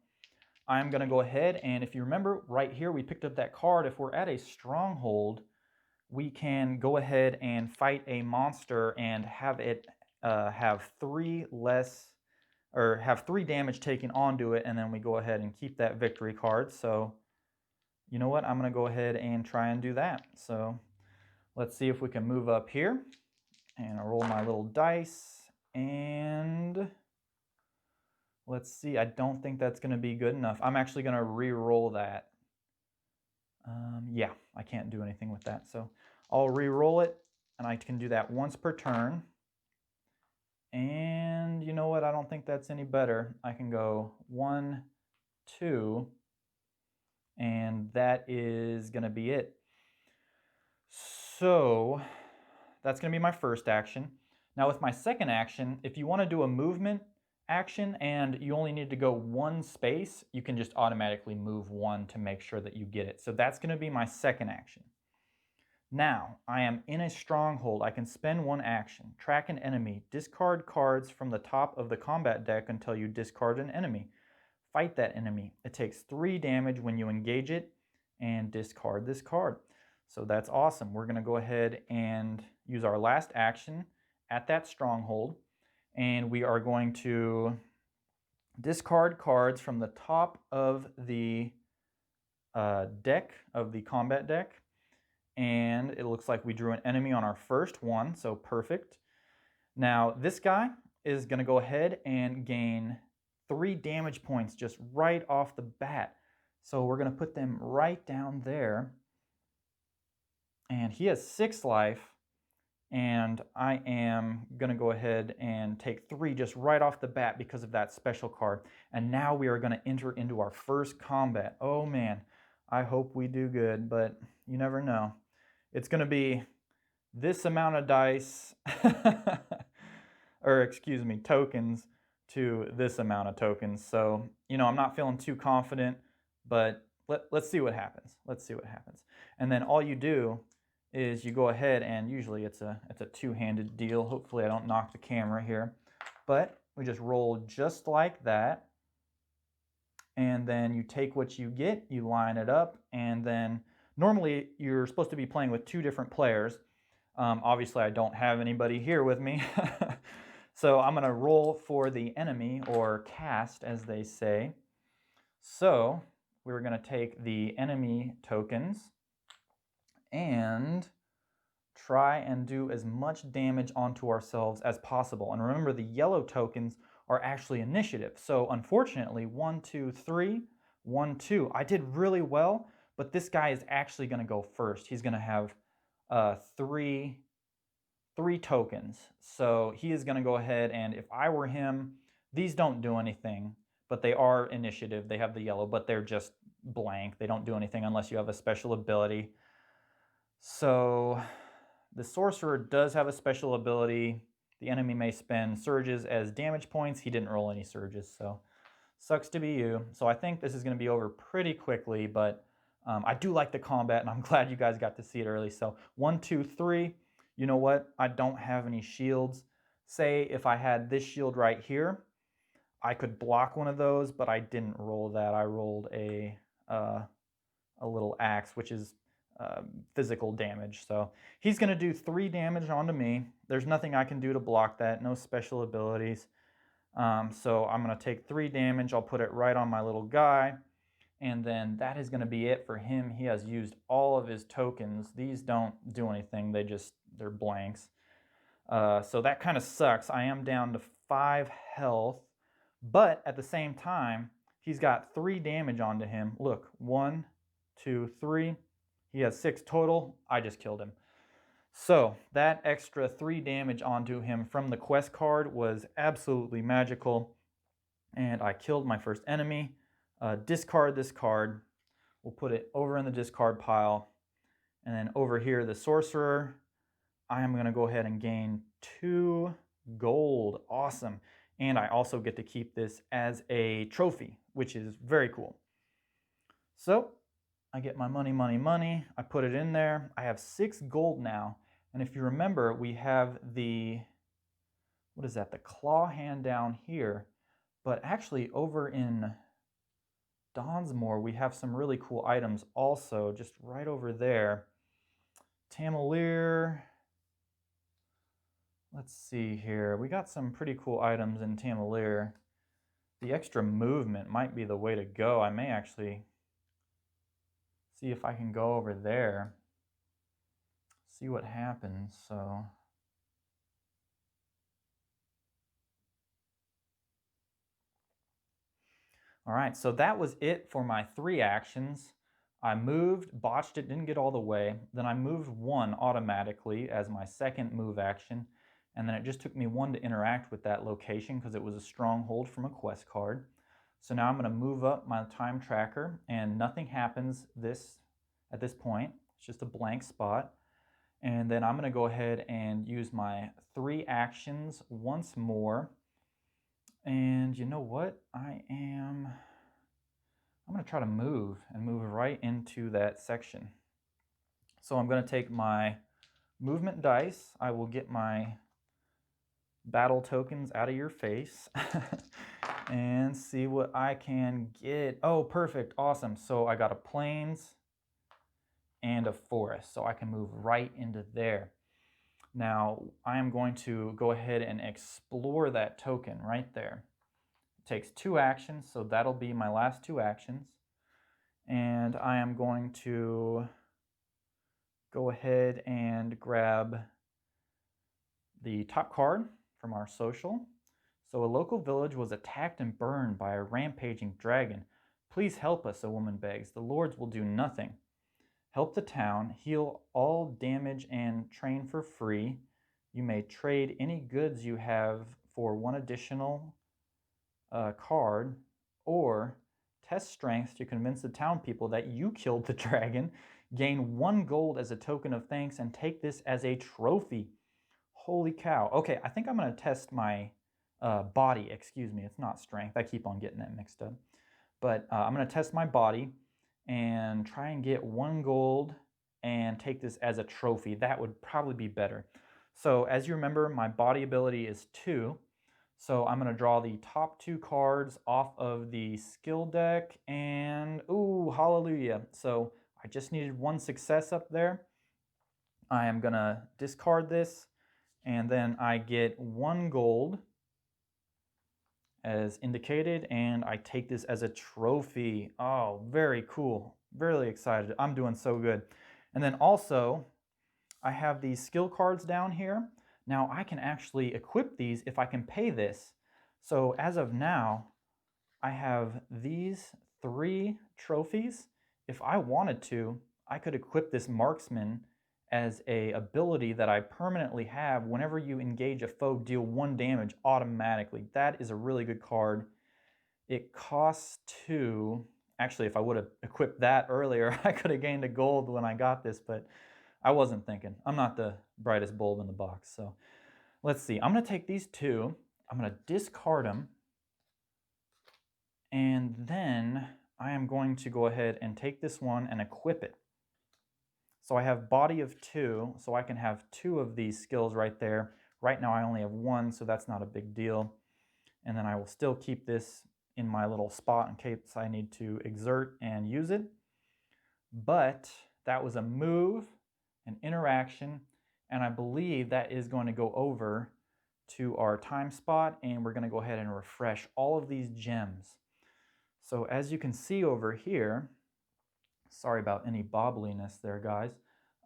I'm gonna go ahead and if you remember right here, we picked up that card. If we're at a stronghold, we can go ahead and fight a monster and have it have 3 damage taken onto it, and then we go ahead and keep that victory card. So you know what, I'm gonna go ahead and try and do that. So let's see if we can move up here, and I'll roll my little dice, and let's see, I don't think that's gonna be good enough. I'm actually gonna re-roll that. Yeah, I can't do anything with that, so I'll re-roll it, and I can do that once per turn. And you know what, I don't think that's any better. I can go 1, 2, and that is gonna be it. So that's gonna be my first action. Now with my second action, if you wanna do a movement action and you only need to go 1 space, you can just automatically move 1 to make sure that you get it. So that's gonna be my second action. Now, I am in a stronghold. I can spend 1 action, track an enemy, discard cards from the top of the combat deck until you discard an enemy. Fight that enemy. It takes 3 damage when you engage it, and discard this card. So that's awesome. We're gonna go ahead and use our last action at that stronghold, and we are going to discard cards from the top of the deck, of the combat deck. And it looks like we drew an enemy on our first one, so perfect. Now this guy is gonna go ahead and gain 3 damage points just right off the bat. So we're gonna put them right down there. And he has 6 life, and I am gonna go ahead and take 3 just right off the bat because of that special card. And now we are gonna enter into our first combat. Oh man, I hope we do good, but you never know. It's going to be this amount of dice, or excuse me, tokens to this amount of tokens. So, you know, I'm not feeling too confident, but let's see what happens. Let's see what happens. And then all you do is you go ahead, and usually it's a two-handed deal. Hopefully I don't knock the camera here. But we just roll just like that. And then you take what you get, you line it up, and then normally you're supposed to be playing with 2 different players. Obviously I don't have anybody here with me. So I'm gonna roll for the enemy, or cast as they say. So we're gonna take the enemy tokens and try and do as much damage onto ourselves as possible. And remember, the yellow tokens are actually initiative. So unfortunately, 1, 2, 3, 1, 2. I did really well, but this guy is actually going to go first. He's going to have three tokens. So he is going to go ahead, and if I were him, these don't do anything, but they are initiative. They have the yellow, but they're just blank. They don't do anything unless you have a special ability. So the sorcerer does have a special ability. The enemy may spend surges as damage points. He didn't roll any surges, so sucks to be you. So I think this is going to be over pretty quickly, but I do like the combat, and I'm glad you guys got to see it early. So 1, 2, 3. You know what? I don't have any shields. Say if I had this shield right here, I could block one of those, but I didn't roll that. I rolled a a little axe, which is physical damage. So he's going to do 3 damage onto me. There's nothing I can do to block that, no special abilities. So I'm going to take 3 damage. I'll put it right on my little guy. And then that is going to be it for him. He has used all of his tokens. These don't do anything. They're blanks. So that kind of sucks. I am down to 5 health. But at the same time, he's got 3 damage onto him. Look, 1, 2, 3. He has 6 total. I just killed him. So that extra 3 damage onto him from the quest card was absolutely magical. And I killed my first enemy. Discard this card. We'll put it over in the discard pile. And then over here, the sorcerer. I am going to go ahead and gain 2 gold. Awesome. And I also get to keep this as a trophy, which is very cool. So I get my money, money, money. I put it in there. I have 6 gold now. And if you remember, we have the, what is that? The claw hand down here. But actually over in Donsmore, we have some really cool items also, just right over there. Tamalier. Let's see here. We got some pretty cool items in Tamalier. The extra movement might be the way to go. I may actually see if I can go over there. See what happens. So all right, so that was it for my 3 actions. I moved, botched it, didn't get all the way. Then I moved 1 automatically as my second move action. And then it just took me 1 to interact with that location because it was a stronghold from a quest card. So now I'm going to move up my time tracker and nothing happens at this point. It's just a blank spot. And then I'm going to go ahead and use my 3 actions once more. And you know what? I'm going to try to move right into that section. So I'm going to take my movement dice. I will get my battle tokens out of your face and see what I can get. Oh, perfect. Awesome. So I got a plains and a forest, so I can move right into there. Now I am going to go ahead and explore that token right there. It takes 2 actions, so that'll be my last 2 actions. And I am going to go ahead and grab the top card from our social. So a local village was attacked and burned by a rampaging dragon. Please help us, a woman begs. The lords will do nothing. Help the town, heal all damage, and train for free. You may trade any goods you have for 1 additional card, or test strength to convince the town people that you killed the dragon. Gain 1 gold as a token of thanks and take this as a trophy. Holy cow. Okay, I think I'm going to test my body. Excuse me, it's not strength. I keep on getting that mixed up. But I'm going to test my body and try and get 1 gold and take this as a trophy. That would probably be better. So as you remember, my body ability is 2. So I'm going to draw the top 2 cards off of the skill deck, and ooh, hallelujah. So I just needed 1 success up there. I am going to discard this, and then I get 1 gold as indicated, and I take this as a trophy. Oh, very cool. Really excited. I'm doing so good. And then also, I have these skill cards down here. Now I can actually equip these if I can pay this. So as of now, I have these 3 trophies. If I wanted to, I could equip this marksman as a ability that I permanently have. Whenever you engage a foe, deal 1 damage automatically. That is a really good card. It costs 2. Actually, if I would have equipped that earlier, I could have gained a gold when I got this, but I wasn't thinking. I'm not the brightest bulb in the box. So let's see. I'm going to take these 2. I'm going to discard them. And then I am going to go ahead and take this one and equip it. So I have body of 2, so I can have 2 of these skills right there. Right now I only have 1, so that's not a big deal. And then I will still keep this in my little spot in case I need to exert and use it. but that was a move, an interaction, and I believe that is going to go over to our time spot, and we're going to go ahead and refresh all of these gems. So as you can see over here, sorry about any bobbliness there, guys.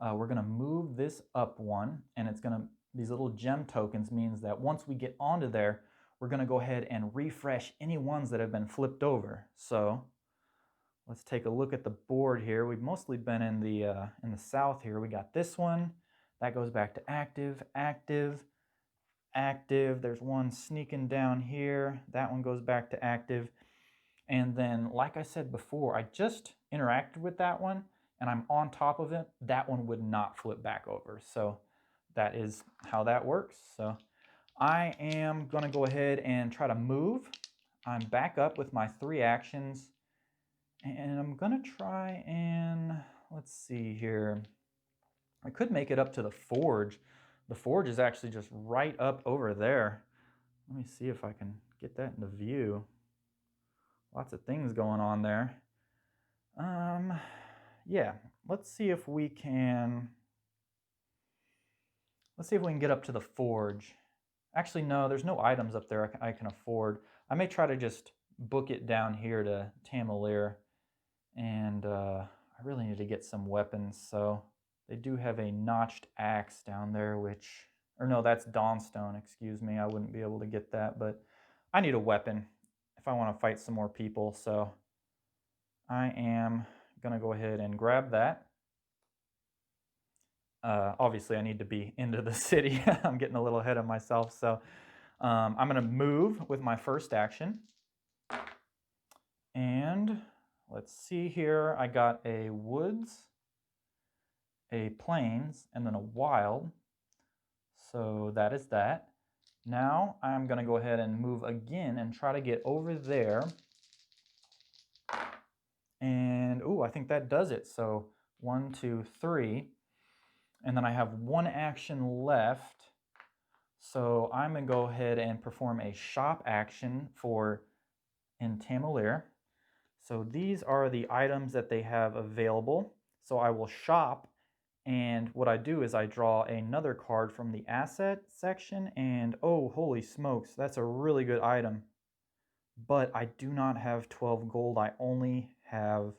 We're going to move this up one, and it's going to, these little gem tokens means that once we get onto there, we're going to go ahead and refresh any ones that have been flipped over. So let's take a look at the board here. We've mostly been in the south here. We got this one. That goes back to active, active, active. There's one sneaking down here. That one goes back to active. And then, like I said before, I just interacted with that one, and I'm on top of it. That one would not flip back over. So that is how that works. So I am going to go ahead and try to move. I'm back up with my 3 actions. And I'm going to try and, let's see here. I could make it up to the forge. The forge is actually just right up over there. Let me see if I can get that into view. Lots of things going on there. Yeah, let's see if we can get up to the forge. Actually, no, there's no items up there I can afford. I may try to just book it down here to Tamalier. And I really need to get some weapons, so they do have a notched axe down there, which, or no, that's Dawnstone, excuse me. I wouldn't be able to get that, but I need a weapon if I want to fight some more people, so I am going to go ahead and grab that. Obviously, I need to be into the city. I'm getting a little ahead of myself, so I'm going to move with my first action. And let's see here. I got a woods, a plains, and then a wild. So that is that. Now I'm going to go ahead and move again and try to get over there. And, ooh, I think that does it. So 1, 2, 3. And then I have 1 action left. So I'm going to go ahead and perform a shop action for in Tamalier. So these are the items that they have available. So I will shop, and what I do is I draw another card from the asset section, and oh, holy smokes, that's a really good item. But I do not have 12 gold. I only have,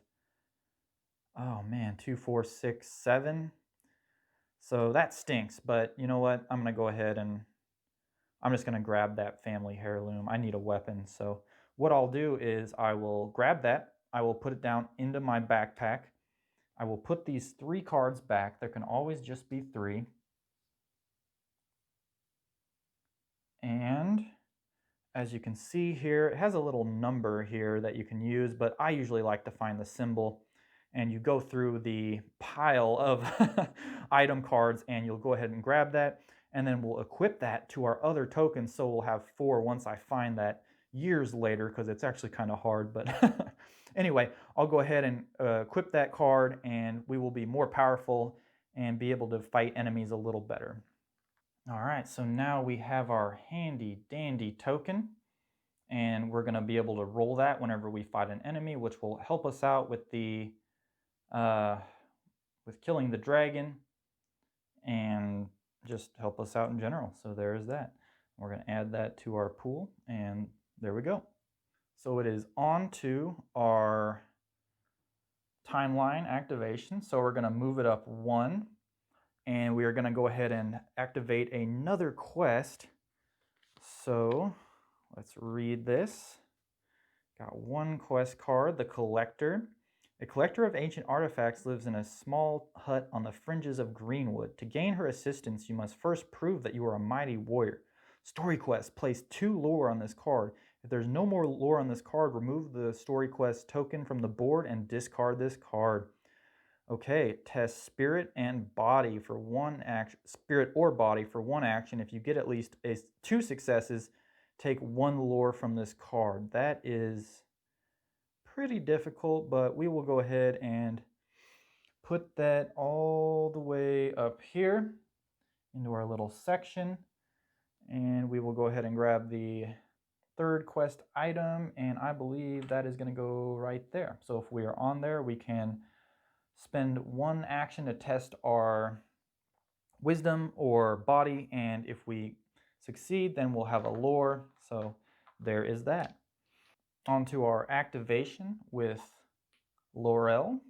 oh man, 2, 4, 6, 7. So that stinks, but you know what? I'm going to go ahead and I'm just going to grab that family heirloom. I need a weapon, so what I'll do is I will grab that. I will put it down into my backpack. I will put these 3 cards back. There can always just be 3. And as you can see here, it has a little number here that you can use, but I usually like to find the symbol. And you go through the pile of item cards and you'll go ahead and grab that. And then we'll equip that to our other tokens, so we'll have 4 once I find that years later, because it's actually kind of hard. But anyway, I'll go ahead and equip that card, and we will be more powerful and be able to fight enemies a little better. All right, so now we have our handy dandy token, and we're going to be able to roll that whenever we fight an enemy, which will help us out with the with killing the dragon and just help us out in general. So there's that. We're going to add that to our pool, and there we go. So it is on to our timeline activation. So we're going to move it up 1, and we are going to go ahead and activate another quest. So let's read this. Got 1 quest card, the Collector. A collector of ancient artifacts lives in a small hut on the fringes of Greenwood. To gain her assistance, you must first prove that you are a mighty warrior. Story quest. Place 2 lore on this card. If there's no more lore on this card, remove the story quest token from the board and discard this card. Okay, test spirit and body for 1 action. Spirit or body for 1 action. If you get at least 2 successes, take 1 lore from this card. That is pretty difficult, but we will go ahead and put that all the way up here into our little section, and we will go ahead and grab the 3rd quest item, and I believe that is going to go right there. So if we are on there, we can spend one action to test our wisdom or body, and if we succeed, then we'll have a lore. So there is that. On to our activation with Laurel.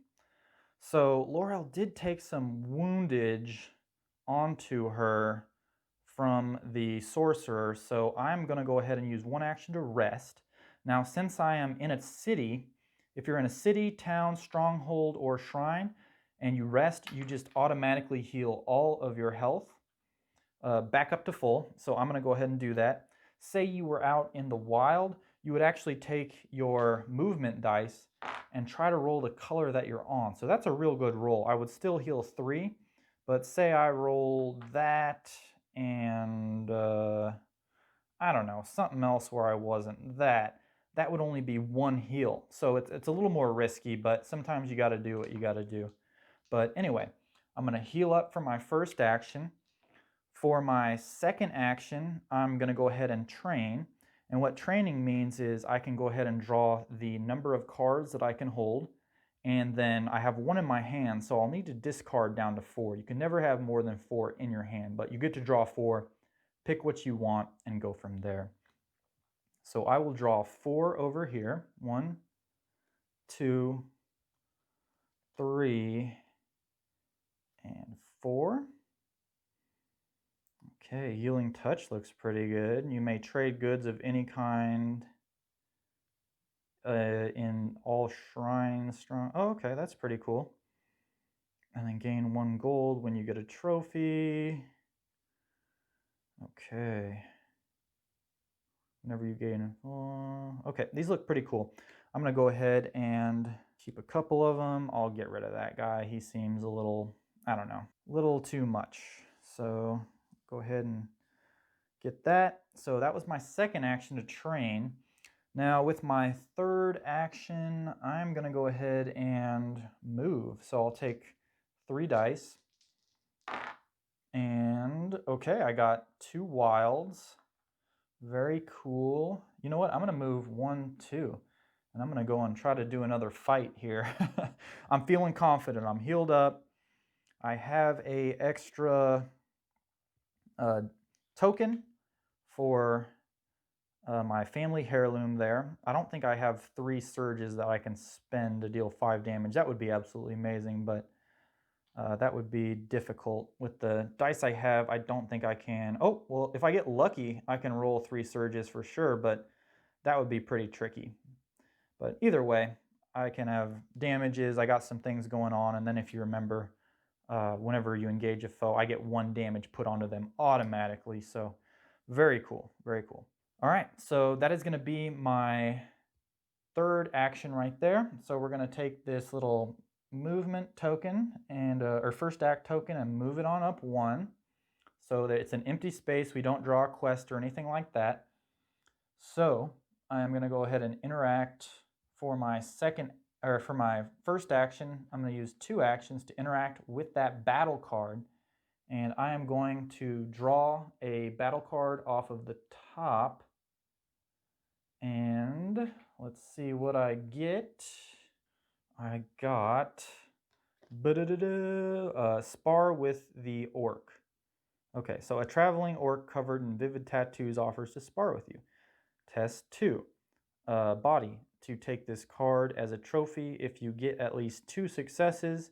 So Laurel did take some woundage onto her from the sorcerer, so I'm going to go ahead and use one action to rest. Now, since I am in a city, if you're in a city, town, stronghold, or shrine, and you rest, you just automatically heal all of your health back up to full. So I'm going to go ahead and do that. Say you were out in the wild, you would actually take your movement dice and try to roll the color that you're on. So that's a real good roll. I would still heal 3, but say I rolled that and I don't know, something else where I wasn't that would only be 1 heal. So it's a little more risky, but sometimes you got to do what you got to do. But anyway, I'm going to heal up for my first action. For my second action, I'm going to go ahead and train. And what training means is I can go ahead and draw the number of cards that I can hold. And then I have 1 in my hand, so I'll need to discard down to 4. You can never have more than 4 in your hand, but you get to draw 4, pick what you want, and go from there. So I will draw 4 over here. 1, 2, 3, and 4. Okay, Healing Touch looks pretty good. You may trade goods of any kind in all shrines. Oh, okay, that's pretty cool. And then gain 1 gold when you get a trophy. Okay. Whenever you gain... okay, these look pretty cool. I'm going to go ahead and keep a couple of them. I'll get rid of that guy. He seems a little, I don't know, a little too much. So go ahead and get that. So that was my second action to train. Now with my third action, I'm going to go ahead and move. So I'll take 3 dice. And okay, I got 2 wilds. Very cool. You know what? I'm going to move 1, 2. And I'm going to go and try to do another fight here. I'm feeling confident. I'm healed up. I have a extra token for my family heirloom there. I don't think I have 3 surges that I can spend to deal 5 damage. That would be absolutely amazing, but that would be difficult. With the dice I have, I don't think I can. Oh, well, if I get lucky, I can roll 3 surges for sure, but that would be pretty tricky. But either way, I can have damages. I got some things going on, and then if you remember, whenever you engage a foe, I get 1 damage put onto them automatically. So very cool, very cool. All right, so that is going to be my third action right there. So we're going to take this little movement token and or first act token and move it on up 1 so that it's an empty space. We don't draw a quest or anything like that. So I'm going to go ahead and interact for my for my first action. I'm going to use 2 actions to interact with that battle card, and I am going to draw a battle card off of the top. And let's see what I get. I got spar with the orc. Okay, so a traveling orc covered in vivid tattoos offers to spar with you. Test 2. Body. To take this card as a trophy. If you get at least 2 successes,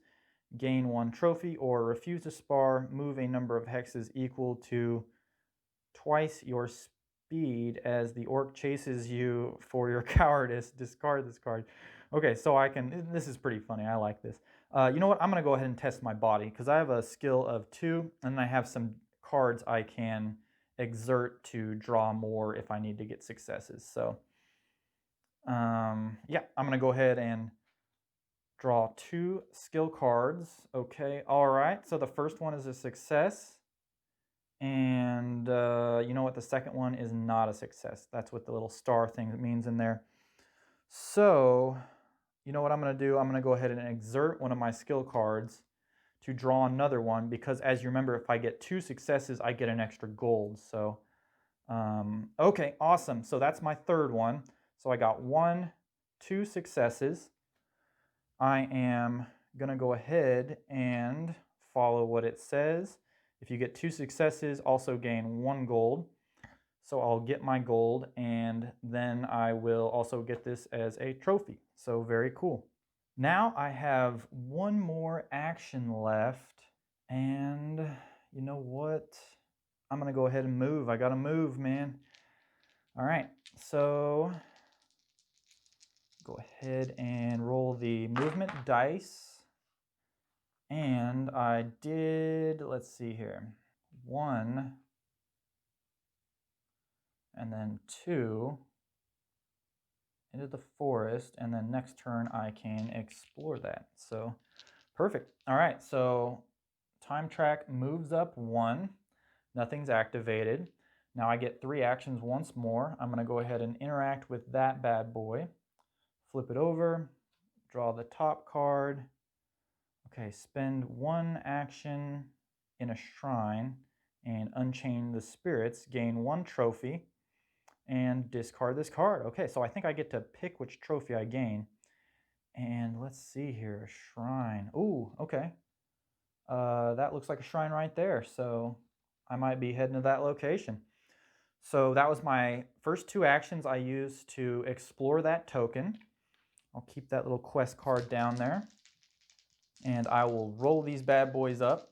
gain 1 trophy, or refuse to spar, move a number of hexes equal to twice your speed as the orc chases you for your cowardice. Discard this card. Okay, so I can, this is pretty funny. I like this. You know what? I'm going to go ahead and test my body because I have a skill of 2, and I have some cards I can exert to draw more if I need to get successes. So yeah, I'm going to go ahead and draw 2 skill cards. Okay, all right. So the first one is a success. And you know what? The second one is not a success. That's what the little star thing means in there. So you know what I'm going to do? I'm going to go ahead and exert one of my skill cards to draw another one because, as you remember, if I get 2 successes, I get an extra gold. So okay, awesome. So that's my third one. So I got 1, 2 successes. I am gonna go ahead and follow what it says. If you get 2 successes, also gain 1 gold. So I'll get my gold, and then I will also get this as a trophy. So very cool. Now I have 1 more action left, and you know what? I'm gonna go ahead and move. I gotta move, man. All right, so go ahead and roll the movement dice. And I did, let's see here, 1, and then 2 into the forest, and then next turn I can explore that. So perfect. All right, so time track moves up 1. Nothing's activated. Now I get 3 actions once more. I'm gonna go ahead and interact with that bad boy. Flip it over, draw the top card. Okay, spend 1 action in a shrine and unchain the spirits, gain 1 trophy, and discard this card. Okay, so I think I get to pick which trophy I gain. And let's see here, shrine. Ooh, okay. That looks like a shrine right there, so I might be heading to that location. So that was my first 2 actions I used to explore that token. I'll keep that little quest card down there. And I will roll these bad boys up.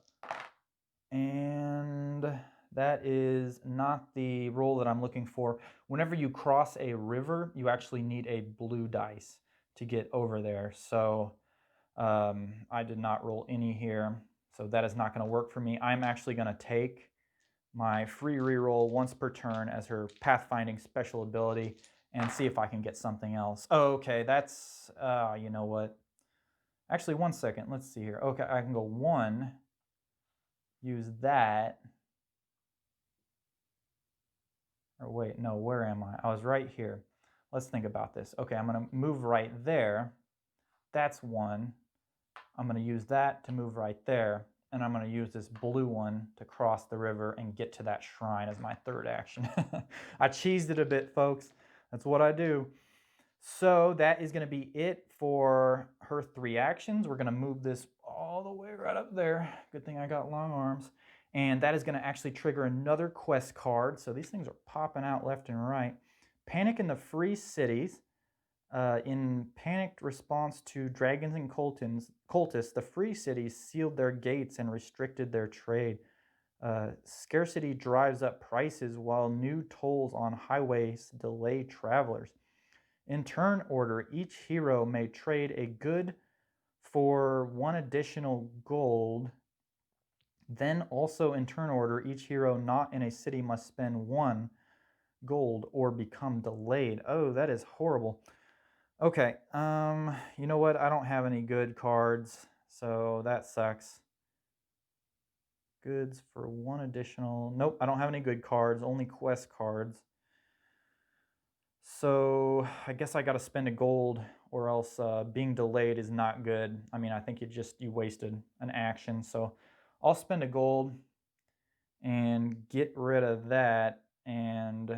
And that is not the roll that I'm looking for. Whenever you cross a river, you actually need a blue dice to get over there. So I did not roll any here. So that is not going to work for me. I'm actually going to take my free reroll once per turn as her pathfinding special ability and see if I can get something else. Oh, okay, that's, you know what? Actually, 1 second. Let's see here. Okay, I can go 1, use that. Or wait, no, where am I? I was right here. Let's think about this. Okay, I'm going to move right there. That's 1. I'm going to use that to move right there. And I'm going to use this blue one to cross the river and get to that shrine as my 3rd action. I cheesed it a bit, folks. That's what I do. So that is going to be it for her 3 actions. We're going to move this all the way right up there. Good thing I got long arms. And that is going to actually trigger another quest card. So these things are popping out left and right. Panic in the Free Cities. In panicked response to dragons and cultists, the Free Cities sealed their gates and restricted their trade. Scarcity drives up prices while new tolls on highways delay travelers. In turn order, each hero may trade a good for 1 additional gold. Then also in turn order, each hero not in a city must spend 1 gold or become delayed. Oh, that is horrible. Okay, you know what? I don't have any good cards, so that sucks. Goods for 1 additional. Nope, I don't have any good cards, only quest cards. So I guess I got to spend a gold, or else being delayed is not good. I mean, I think you wasted an action. So I'll spend a gold and get rid of that, and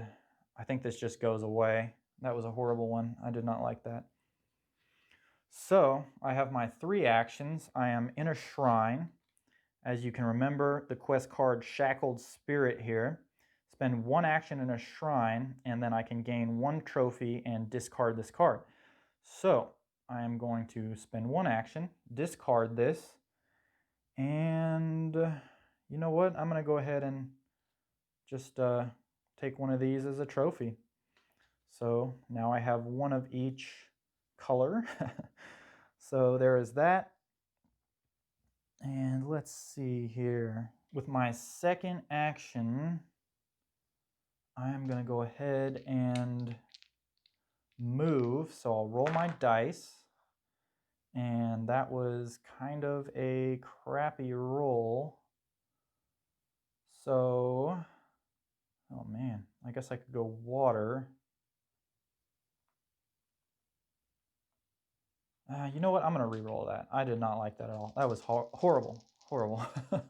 I think this just goes away. That was a horrible one. I did not like that. So I have my 3 actions. I am in a shrine. As you can remember, the quest card Shackled Spirit here. Spend 1 action in a shrine, and then I can gain 1 trophy and discard this card. So I am going to spend 1 action, discard this, and you know what? I'm going to go ahead and just take one of these as a trophy. So now I have 1 of each color. So there is that. And let's see here. With my 2nd action, I'm going to go ahead and move. So I'll roll my dice. And that was kind of a crappy roll. So, oh man, I guess I could go water. You know what? I'm going to re-roll that. I did not like that at all. That was horrible. Horrible. Okay.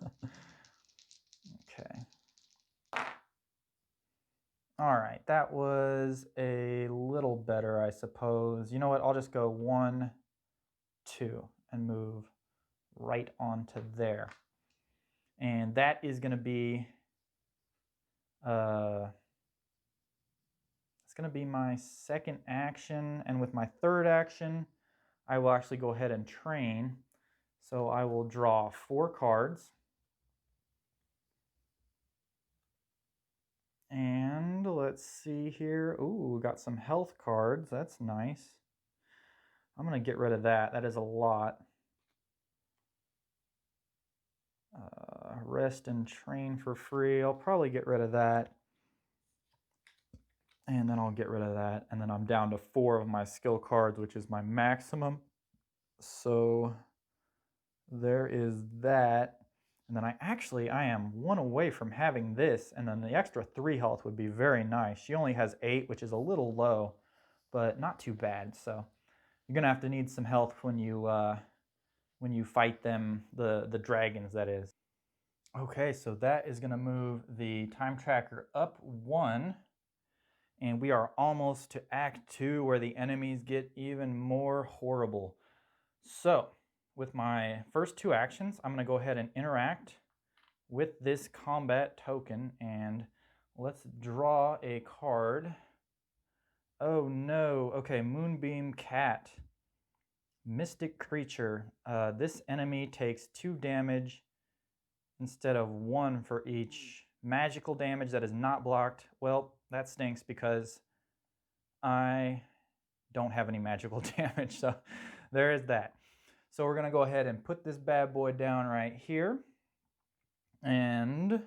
All right, that was a little better, I suppose. You know what? I'll just go 1, 2, and move. right onto there. And that is going to be it's going to be my second action, and with my third action I will actually go ahead and train. So I will draw 4 cards. And let's see here. Ooh, we got some health cards. That's nice. I'm going to get rid of that. That is a lot. Rest and train for free. I'll probably get rid of that. And then I'll get rid of that. And then I'm down to 4 of my skill cards, which is my maximum. So there is that. And then I am 1 away from having this, and then the extra 3 health would be very nice. She only has 8, which is a little low, but not too bad. So you're gonna have to need some health when you fight them, the dragons, that is. Okay, so that is gonna move the time tracker up 1, and we are almost to Act 2, where the enemies get even more horrible. So with my first 2 actions, I'm going to go ahead and interact with this combat token, and let's draw a card. Oh no, okay, Moonbeam Cat. Mystic creature. This enemy takes 2 damage instead of 1 for each magical damage that is not blocked. Well, that stinks because I don't have any magical damage, so there is that. So we're going to go ahead and put this bad boy down right here. And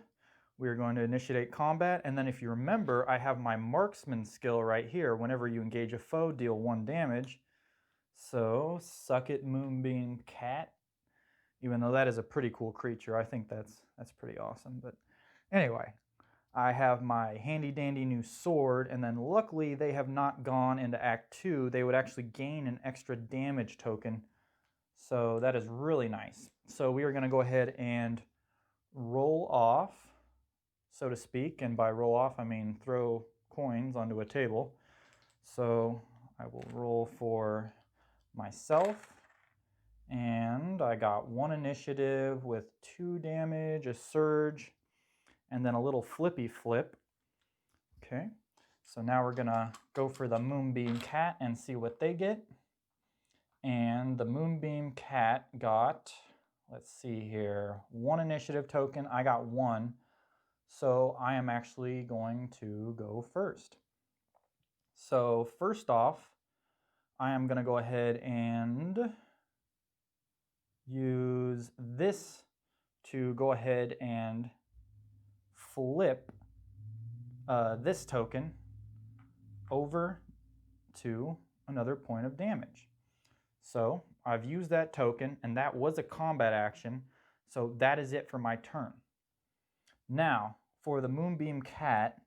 we're going to initiate combat. And then if you remember, I have my marksman skill right here. Whenever you engage a foe, deal 1 damage. So suck it, Moonbeam Cat. Even though that is a pretty cool creature, I think that's pretty awesome. But anyway, I have my handy dandy new sword, and then luckily they have not gone into Act 2. They would actually gain an extra damage token. So that is really nice. So we are going to go ahead and roll off, so to speak. And by roll off, I mean throw coins onto a table. So I will roll for myself. And I got 1 initiative with 2 damage, a surge, and then a little flippy flip. Okay, so now we're going to go for the Moonbeam Cat and see what they get. And the Moonbeam Cat got, let's see here, 1 initiative token. I got 1. So I am actually going to go first. So first off, I am going to go ahead and use this to go ahead and flip this token over to another point of damage. So I've used that token, and that was a combat action, so that is it for my turn. Now, for the Moonbeam Cat,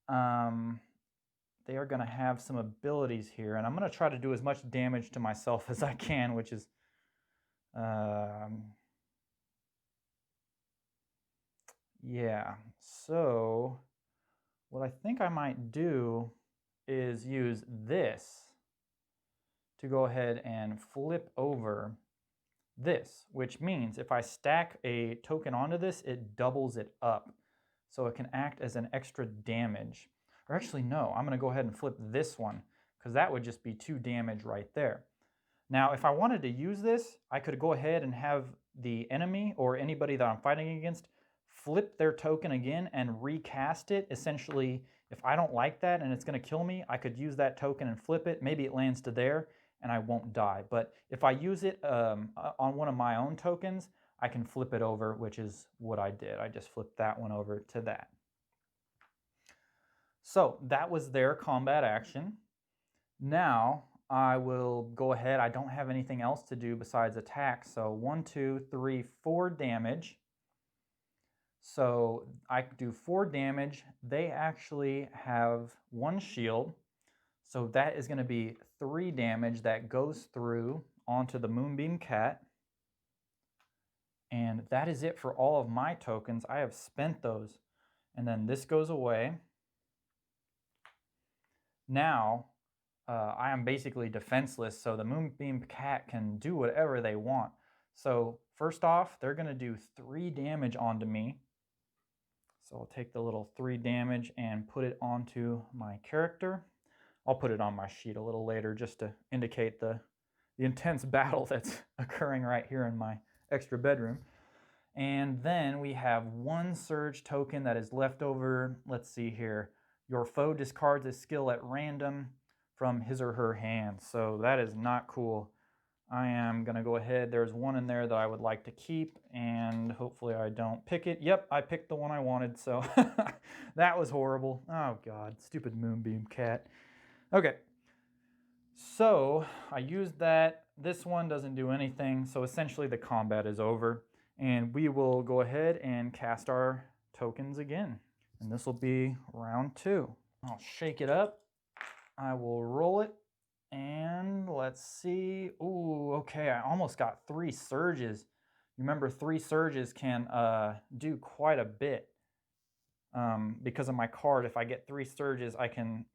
they are going to have some abilities here, and I'm going to try to do as much damage to myself as I can, which is yeah. So what I think I might do is use this to go ahead and flip over this, which means if I stack a token onto this, it doubles it up. So it can act as an extra damage. Or actually, no, I'm going to go ahead and flip this one, because that would just be 2 damage right there. Now, if I wanted to use this, I could go ahead and have the enemy or anybody that I'm fighting against flip their token again and recast it. Essentially, if I don't like that and it's going to kill me, I could use that token and flip it. Maybe it lands to there and I won't die. But if I use it on one of my own tokens, I can flip it over, which is what I did. I just flipped that one over to that. So that was their combat action. Now I will go ahead. I don't have anything else to do besides attack. So 1, 2, 3, 4 damage. So I do 4 damage. They actually have 1 shield. So that is going to be 3 damage that goes through onto the Moonbeam Cat. And that is it for all of my tokens. I have spent those. And then this goes away. Now, I am basically defenseless, so the Moonbeam Cat can do whatever they want. So first off, they're going to do 3 damage onto me. So I'll take the little 3 damage and put it onto my character. I'll put it on my sheet a little later just to indicate the intense battle that's occurring right here in my extra bedroom. And then we have 1 surge token that is left over. Let's see here. Your foe discards a skill at random from his or her hand. So that is not cool. I am going to go ahead. There's 1 in there that I would like to keep, and hopefully I don't pick it. Yep, I picked the one I wanted, so that was horrible. Oh God, stupid Moonbeam Cat. Okay, so I used that. This one doesn't do anything, so essentially the combat is over. And we will go ahead and cast our tokens again. And this will be round 2. I'll shake it up. I will roll it. And let's see. Ooh, okay, I almost got 3 surges. Remember, 3 surges can do quite a bit. Because of my card, if I get 3 surges, I can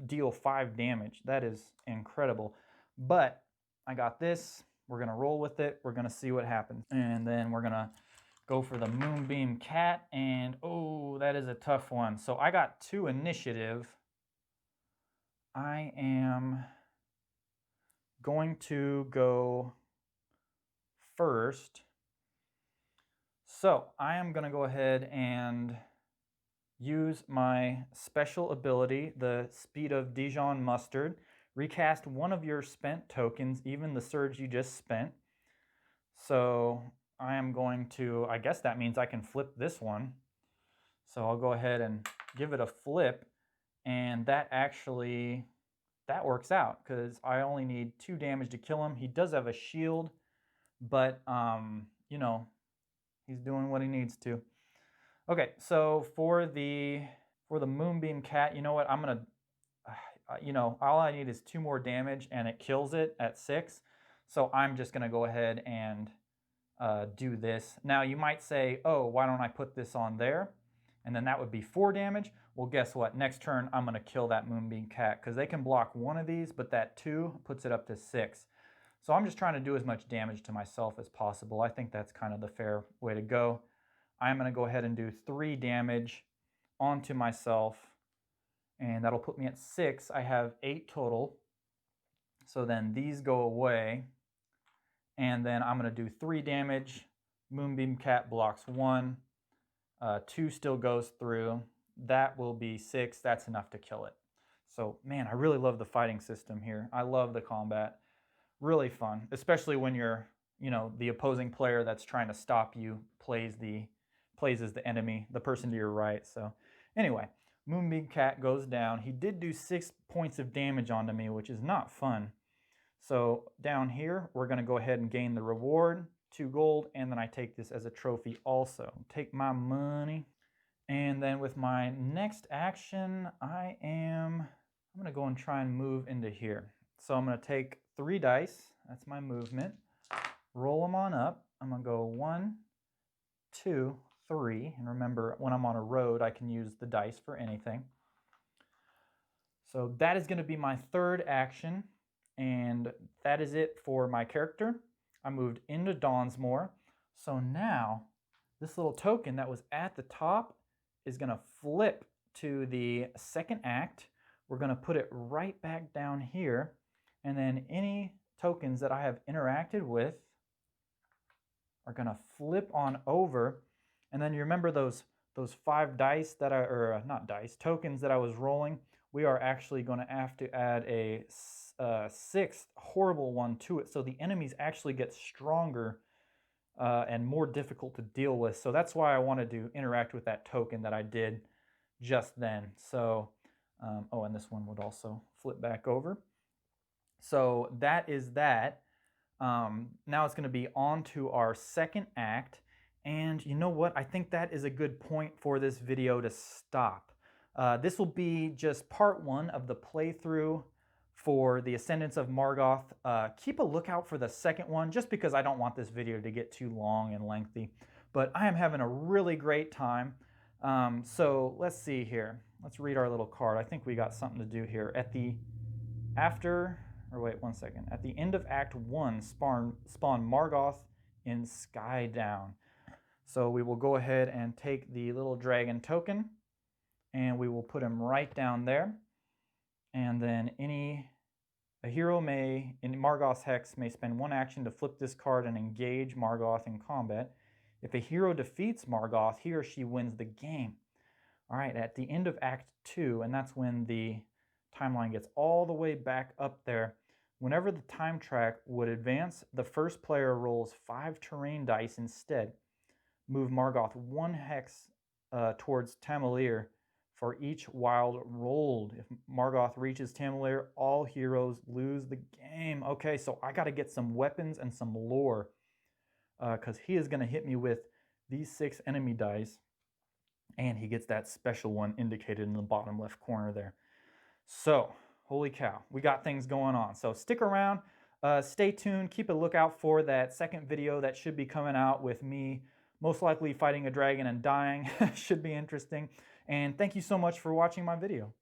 deal 5 damage. That is incredible. But I got this. We're going to roll with it. We're going to see what happens. And then we're going to go for the Moonbeam Cat. And, oh, that is a tough one. So I got 2 initiative. I am going to go first. So I am going to go ahead and use my special ability, the Speed of Dijon Mustard. Recast 1 of your spent tokens, even the surge you just spent. So I am going to, I guess that means I can flip this one. So I'll go ahead and give it a flip, and that works out because I only need 2 damage to kill him. He does have a shield, but you know, he's doing what he needs to. Okay, so for the Moonbeam Cat, you know what? I'm gonna all I need is 2 more damage and it kills it at 6. So I'm just gonna go ahead and do this. Now you might say, oh, why don't I put this on there? And then that would be 4 damage. Well, guess what? Next turn, I'm gonna kill that Moonbeam Cat because they can block 1 of these, but that 2 puts it up to 6. So I'm just trying to do as much damage to myself as possible. I think that's kind of the fair way to go. I'm gonna go ahead and do 3 damage onto myself, and that'll put me at 6. I have 8 total. So then these go away, and then I'm going to do 3 damage. Moonbeam Cat blocks 1. 2 still goes through. That will be 6. That's enough to kill it. So, man, I really love the fighting system here. I love the combat. Really fun, especially when you're, the opposing player that's trying to stop you plays as the enemy, the person to your right. So, anyway. Moonbeam Cat goes down. He did do 6 points of damage onto me, which is not fun. So down here, we're going to go ahead and gain the reward, 2 gold, and then I take this as a trophy also. Take my money. And then with my next action, I'm going to go and try and move into here. So I'm going to take 3 dice. That's my movement. Roll them on up. I'm going to go 1, 2, 3, and remember when I'm on a road I can use the dice for anything. So that is going to be my 3rd action, and that is it for my character. I moved into Dawnsmore, so now this little token that was at the top is going to flip to the 2nd act. We're going to put it right back down here, and then any tokens that I have interacted with are going to flip on over. And then you remember those 5 dice that tokens that I was rolling? We are actually going to have to add a 6th horrible one to it. So the enemies actually get stronger and more difficult to deal with. So that's why I wanted to interact with that token that I did just then. So, and this one would also flip back over. So that is that. Now it's going to be on to our 2nd act. And you know what? I think that is a good point for this video to stop. This will be just part 1 of the playthrough for the Ascendance of Margath. Keep a lookout for the 2nd one, just because I don't want this video to get too long and lengthy. But I am having a really great time. So let's see here. Let's read our little card. I think we got something to do here. or wait, 1 second. At the end of Act 1, spawn Margoth in Skydown. So we will go ahead and take the little dragon token, and we will put him right down there. And then a hero may, in Margoth's Hex, may spend 1 action to flip this card and engage Margoth in combat. If a hero defeats Margoth, he or she wins the game. All right, at the end of Act 2, and that's when the timeline gets all the way back up there, whenever the time track would advance, the first player rolls 5 terrain dice instead. Move Margoth 1 hex towards Tamalier for each wild rolled. If Margoth reaches Tamalier, all heroes lose the game. Okay, so I got to get some weapons and some lore, because he is going to hit me with these 6 enemy dice, and he gets that special one indicated in the bottom left corner there. So, holy cow, we got things going on. So stick around, stay tuned, keep a lookout for that second video that should be coming out with me most likely fighting a dragon and dying. Should be interesting. And thank you so much for watching my video.